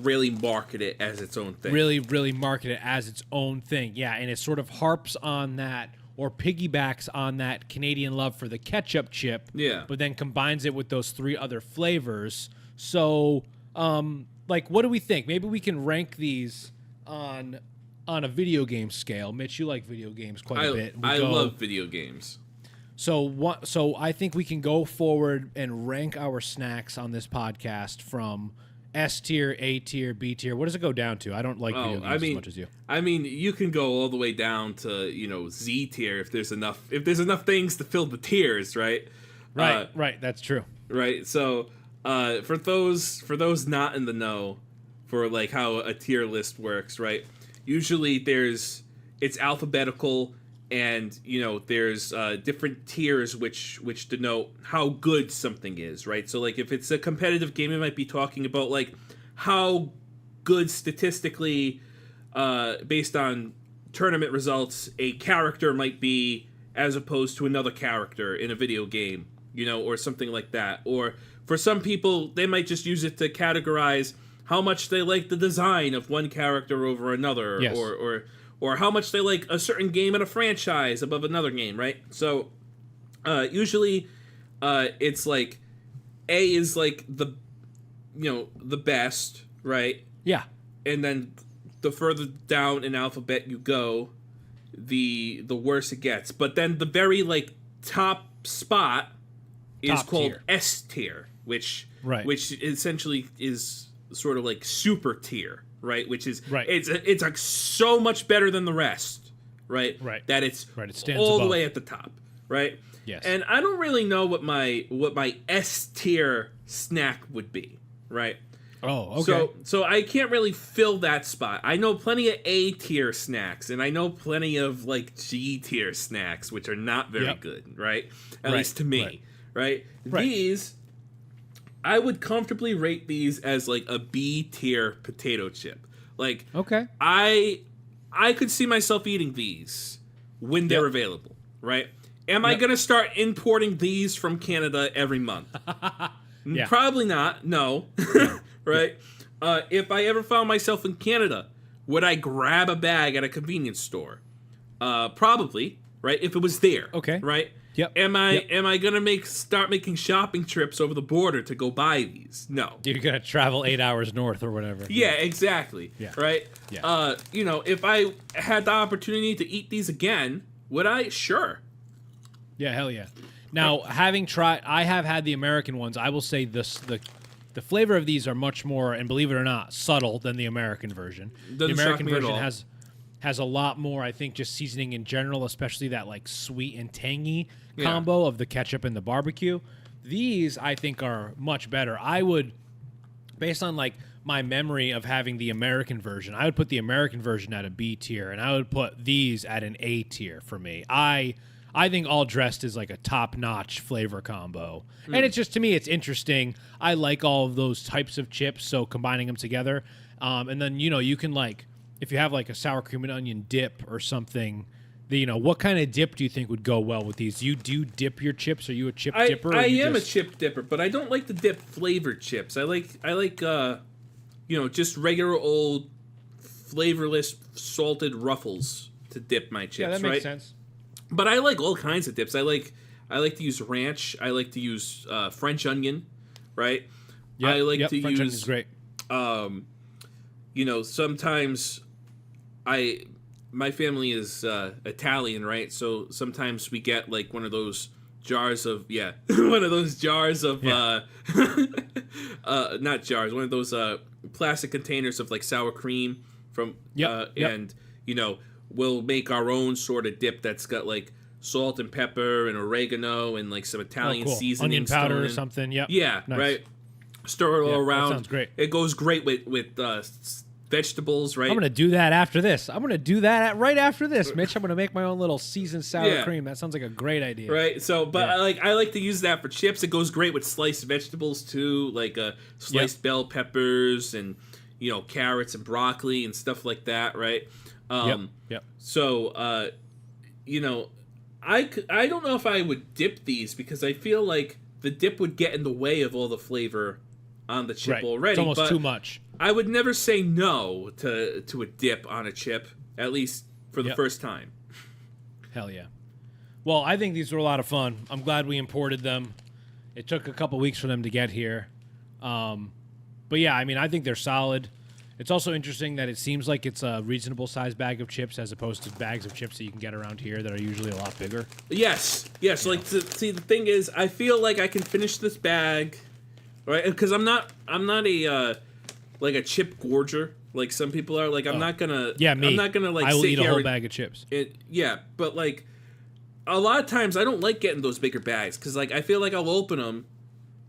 really market it as its own thing. Really market it as its own thing. Yeah, and it sort of harps on that or piggybacks on that Canadian love for the ketchup chip. Yeah. But then combines it with those three other flavors. So, what do we think? Maybe we can rank these on a video game scale. Mitch, you like video games quite a bit. I love video games. So I think we can go forward and rank our snacks on this podcast from S tier, A tier, B tier. What does it go down to? I don't like video games as much as you. I mean, you can go all the way down to Z tier if there's enough things to fill the tiers, right? Right. That's true. Right. So for those not in the know, for like how a tier list works, right? Usually it's alphabetical. And there's different tiers which denote how good something is, right? So like if it's a competitive game, it might be talking about like how good statistically, based on tournament results, a character might be as opposed to another character in a video game, or something like that. Or for some people, they might just use it to categorize how much they like the design of one character over another, yes. or how much they like a certain game in a franchise above another game, right? So, usually, it's like A is like the best, right? Yeah. And then the further down in alphabet you go, the worse it gets. But then the very like top spot is called tier. S tier, which essentially is sort of like super tier. Right, which is it's like so much better than the rest, right? Right, that it's it stands all above. the way at the top, right? Yes. And I don't really know what my S tier snack would be, right? Oh, okay. So I can't really fill that spot. I know plenty of A tier snacks, and I know plenty of like G tier snacks, which are not very good, right? At least to me, right? These. I would comfortably rate these as like a B tier potato chip. Like, okay, I could see myself eating these when they're available, right? Am I gonna start importing these from Canada every month? Probably not. No, right? If I ever found myself in Canada, would I grab a bag at a convenience store? Probably, right? If it was there, okay, right? Yep. Am I gonna start making shopping trips over the border to go buy these? No. You're gonna travel 8 hours north or whatever. Yeah, exactly. Yeah. Right. Yeah. If I had the opportunity to eat these again, would I? Sure. Yeah, hell yeah. Now, I have had the American ones. I will say the flavor of these are much more, and believe it or not, subtle than the American version. Doesn't the American shock me at version all. has a lot more, I think, just seasoning in general, especially that like sweet and tangy combo of the ketchup and the barbecue. These, I think, are much better. I would, based on like my memory of having the American version, I would put the American version at a B tier, and I would put these at an A tier for me. I think All Dressed is like a top-notch flavor combo. And it's just, to me, it's interesting. I like all of those types of chips, so combining them together. And then, you can like, if you have like a sour cream and onion dip or something, what kind of dip do you think would go well with these? Do you dip your chips? Are you a chip dipper? I am a chip dipper, but I don't like to dip flavored chips. I like just regular old flavorless salted ruffles to dip my chips. Yeah, that makes right? sense. But I like all kinds of dips. I like to use ranch. I like to use French onion, right? Yeah, I like to French use. onion's great. Sometimes my family is Italian, right? So sometimes we get like one of those jars of not jars, one of those plastic containers of like sour cream from and we'll make our own sort of dip that's got like salt and pepper and oregano and like some Italian seasoning, onion powder or something. Yep. Yeah, nice. right. Stir it all around. That sounds great. It goes great with vegetables, right? I'm gonna do that after this. I'm gonna do that right after this, Mitch. I'm gonna make my own little seasoned sour cream. That sounds like a great idea. Right. So, but I like to use that for chips. It goes great with sliced vegetables too, like sliced bell peppers and carrots and broccoli and stuff like that. Right. Yep. So, I don't know if I would dip these because I feel like the dip would get in the way of all the flavor on the chip already. It's almost too much. I would never say no to a dip on a chip, at least for the first time. Hell yeah. Well, I think these were a lot of fun. I'm glad we imported them. It took a couple weeks for them to get here. But yeah, I mean, I think they're solid. It's also interesting that it seems like it's a reasonable sized bag of chips as opposed to bags of chips that you can get around here that are usually a lot bigger. Yes. Like, see, the thing is, I feel like I can finish this bag, right? Because I'm not a like a chip gorger like some people are. Like, I'm not gonna. Yeah, me. I'm not gonna like. I will sit eat a here whole and- bag of chips. Yeah, but like, a lot of times I don't like getting those bigger bags because like I feel like I'll open them,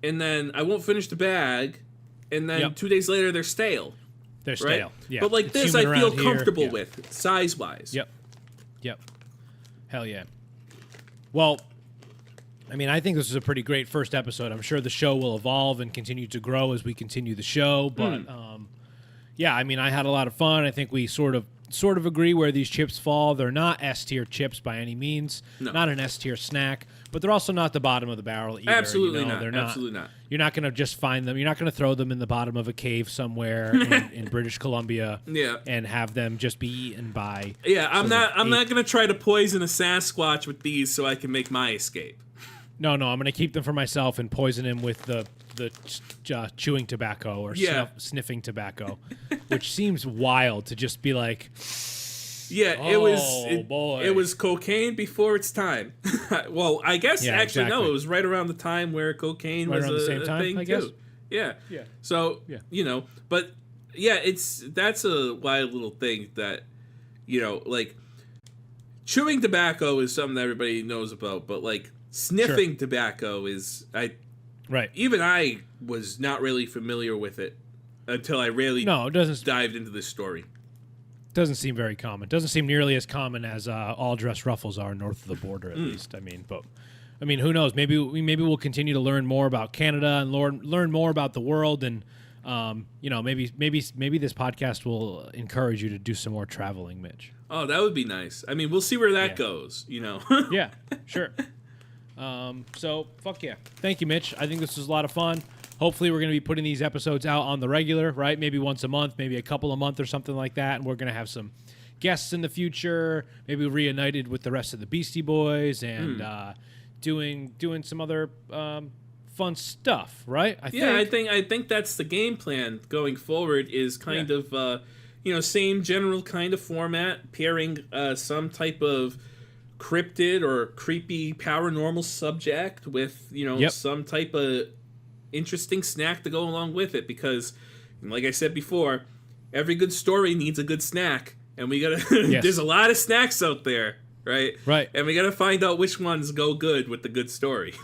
and then I won't finish the bag, and then 2 days later they're stale. They're Right? stale. Yeah. But like It's this, I human feel around here. comfortable Yeah. with size wise. Yep. Hell yeah. Well, I mean, I think this is a pretty great first episode. I'm sure the show will evolve and continue to grow as we continue the show. But yeah, I mean, I had a lot of fun. I think we sort of agree where these chips fall. They're not S tier chips by any means. No. Not an S tier snack, but they're also not the bottom of the barrel either. Absolutely you know? not. They're Absolutely not. You're not going to just find them. You're not going to throw them in the bottom of a cave somewhere in British Columbia. Yeah. And have them just be eaten by. Yeah, I'm not gonna try to poison a Sasquatch with these so I can make my escape. No, I'm going to keep them for myself and poison him with the chewing tobacco or sniffing tobacco, which seems wild to just be like. Yeah, it was cocaine before its time. Well, I guess actually no, it was right around the time where cocaine was around the same a time, thing I guess? too. Yeah. Yeah. So you know, but yeah, that's a wild little thing that like chewing tobacco is something that everybody knows about, but like sniffing tobacco is even I was not really familiar with it until I really dived into this story. Doesn't seem very common. Doesn't seem nearly as common as all dress ruffles are north of the border, at least. I mean, who knows? Maybe we'll continue to learn more about Canada and learn more about the world, and maybe this podcast will encourage you to do some more traveling, Mitch. Oh, that would be nice. I mean, we'll see where that goes. Yeah, sure. So fuck yeah. Thank you, Mitch. I think this was a lot of fun. Hopefully, we're going to be putting these episodes out on the regular, right? Maybe once a month, maybe a couple a month or something like that. And we're going to have some guests in the future, maybe reunited with the rest of the Beastie Boys and doing some other fun stuff, right? I think that's the game plan going forward is kind of, same general kind of format, pairing some type of cryptid or creepy paranormal subject with, some type of interesting snack to go along with it, because like I said before, every good story needs a good snack, and we gotta there's a lot of snacks out there, right, and we gotta find out which ones go good with the good story.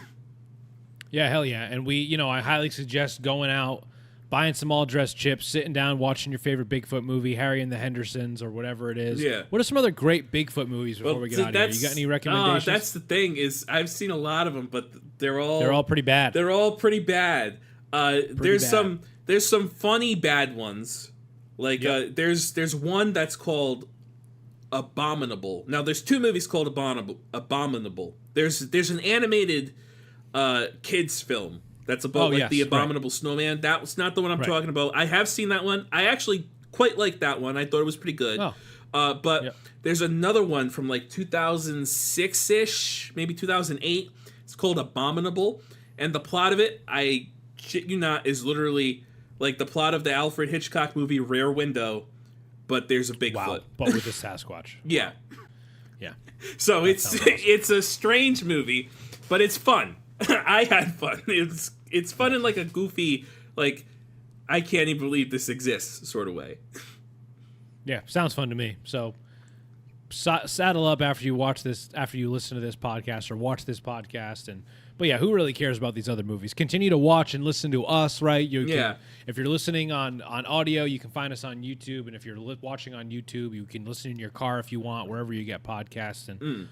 Yeah, hell yeah. And I highly suggest going out, buying some all-dressed chips, sitting down, watching your favorite Bigfoot movie, Harry and the Hendersons, or whatever it is. Yeah. What are some other great Bigfoot movies before we get out of here? You got any recommendations? That's the thing, is I've seen a lot of them, but they're all pretty bad. They're all pretty bad. There's some funny bad ones. Like there's one that's called Abominable. Now there's two movies called Abominable. There's an animated kids film that's about the Abominable Snowman. That was not the one I'm talking about. I have seen that one. I actually quite liked that one. I thought it was pretty good. But there's another one from like 2006-ish, maybe 2008. It's called Abominable. And the plot of it, I shit you not, is literally like the plot of the Alfred Hitchcock movie Rear Window, but there's a Bigfoot. Wow, but with a Sasquatch. Yeah. Yeah. So it's a strange movie, but it's fun. I had fun. It's fun in like a goofy, like, I can't even believe this exists sort of way. Yeah, sounds fun to me. So saddle up after you listen to this podcast or watch this podcast. But yeah, who really cares about these other movies? Continue to watch and listen to us, right? If you're listening on audio, you can find us on YouTube. And if you're watching on YouTube, you can listen in your car if you want, wherever you get podcasts and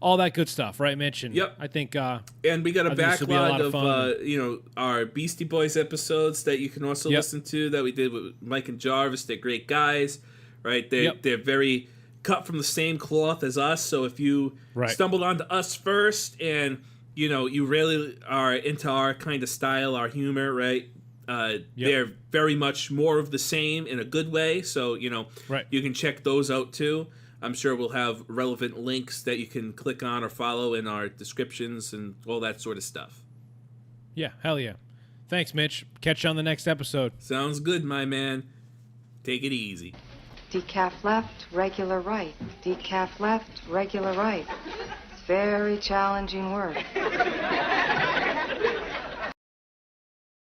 all that good stuff, right, Mitch? And I think and we got a backlog of our Beastie Boys episodes that you can also listen to that we did with Mike and Jarvis. They're great guys, right? They're very cut from the same cloth as us. So if you stumbled onto us first and you really are into our kind of style, our humor, right? They're very much more of the same in a good way. So you can check those out too. I'm sure we'll have relevant links that you can click on or follow in our descriptions and all that sort of stuff. Yeah, hell yeah. Thanks, Mitch. Catch you on the next episode. Sounds good, my man. Take take it easy. Decaf left, regular right. Decaf left, regular right. It's very challenging work.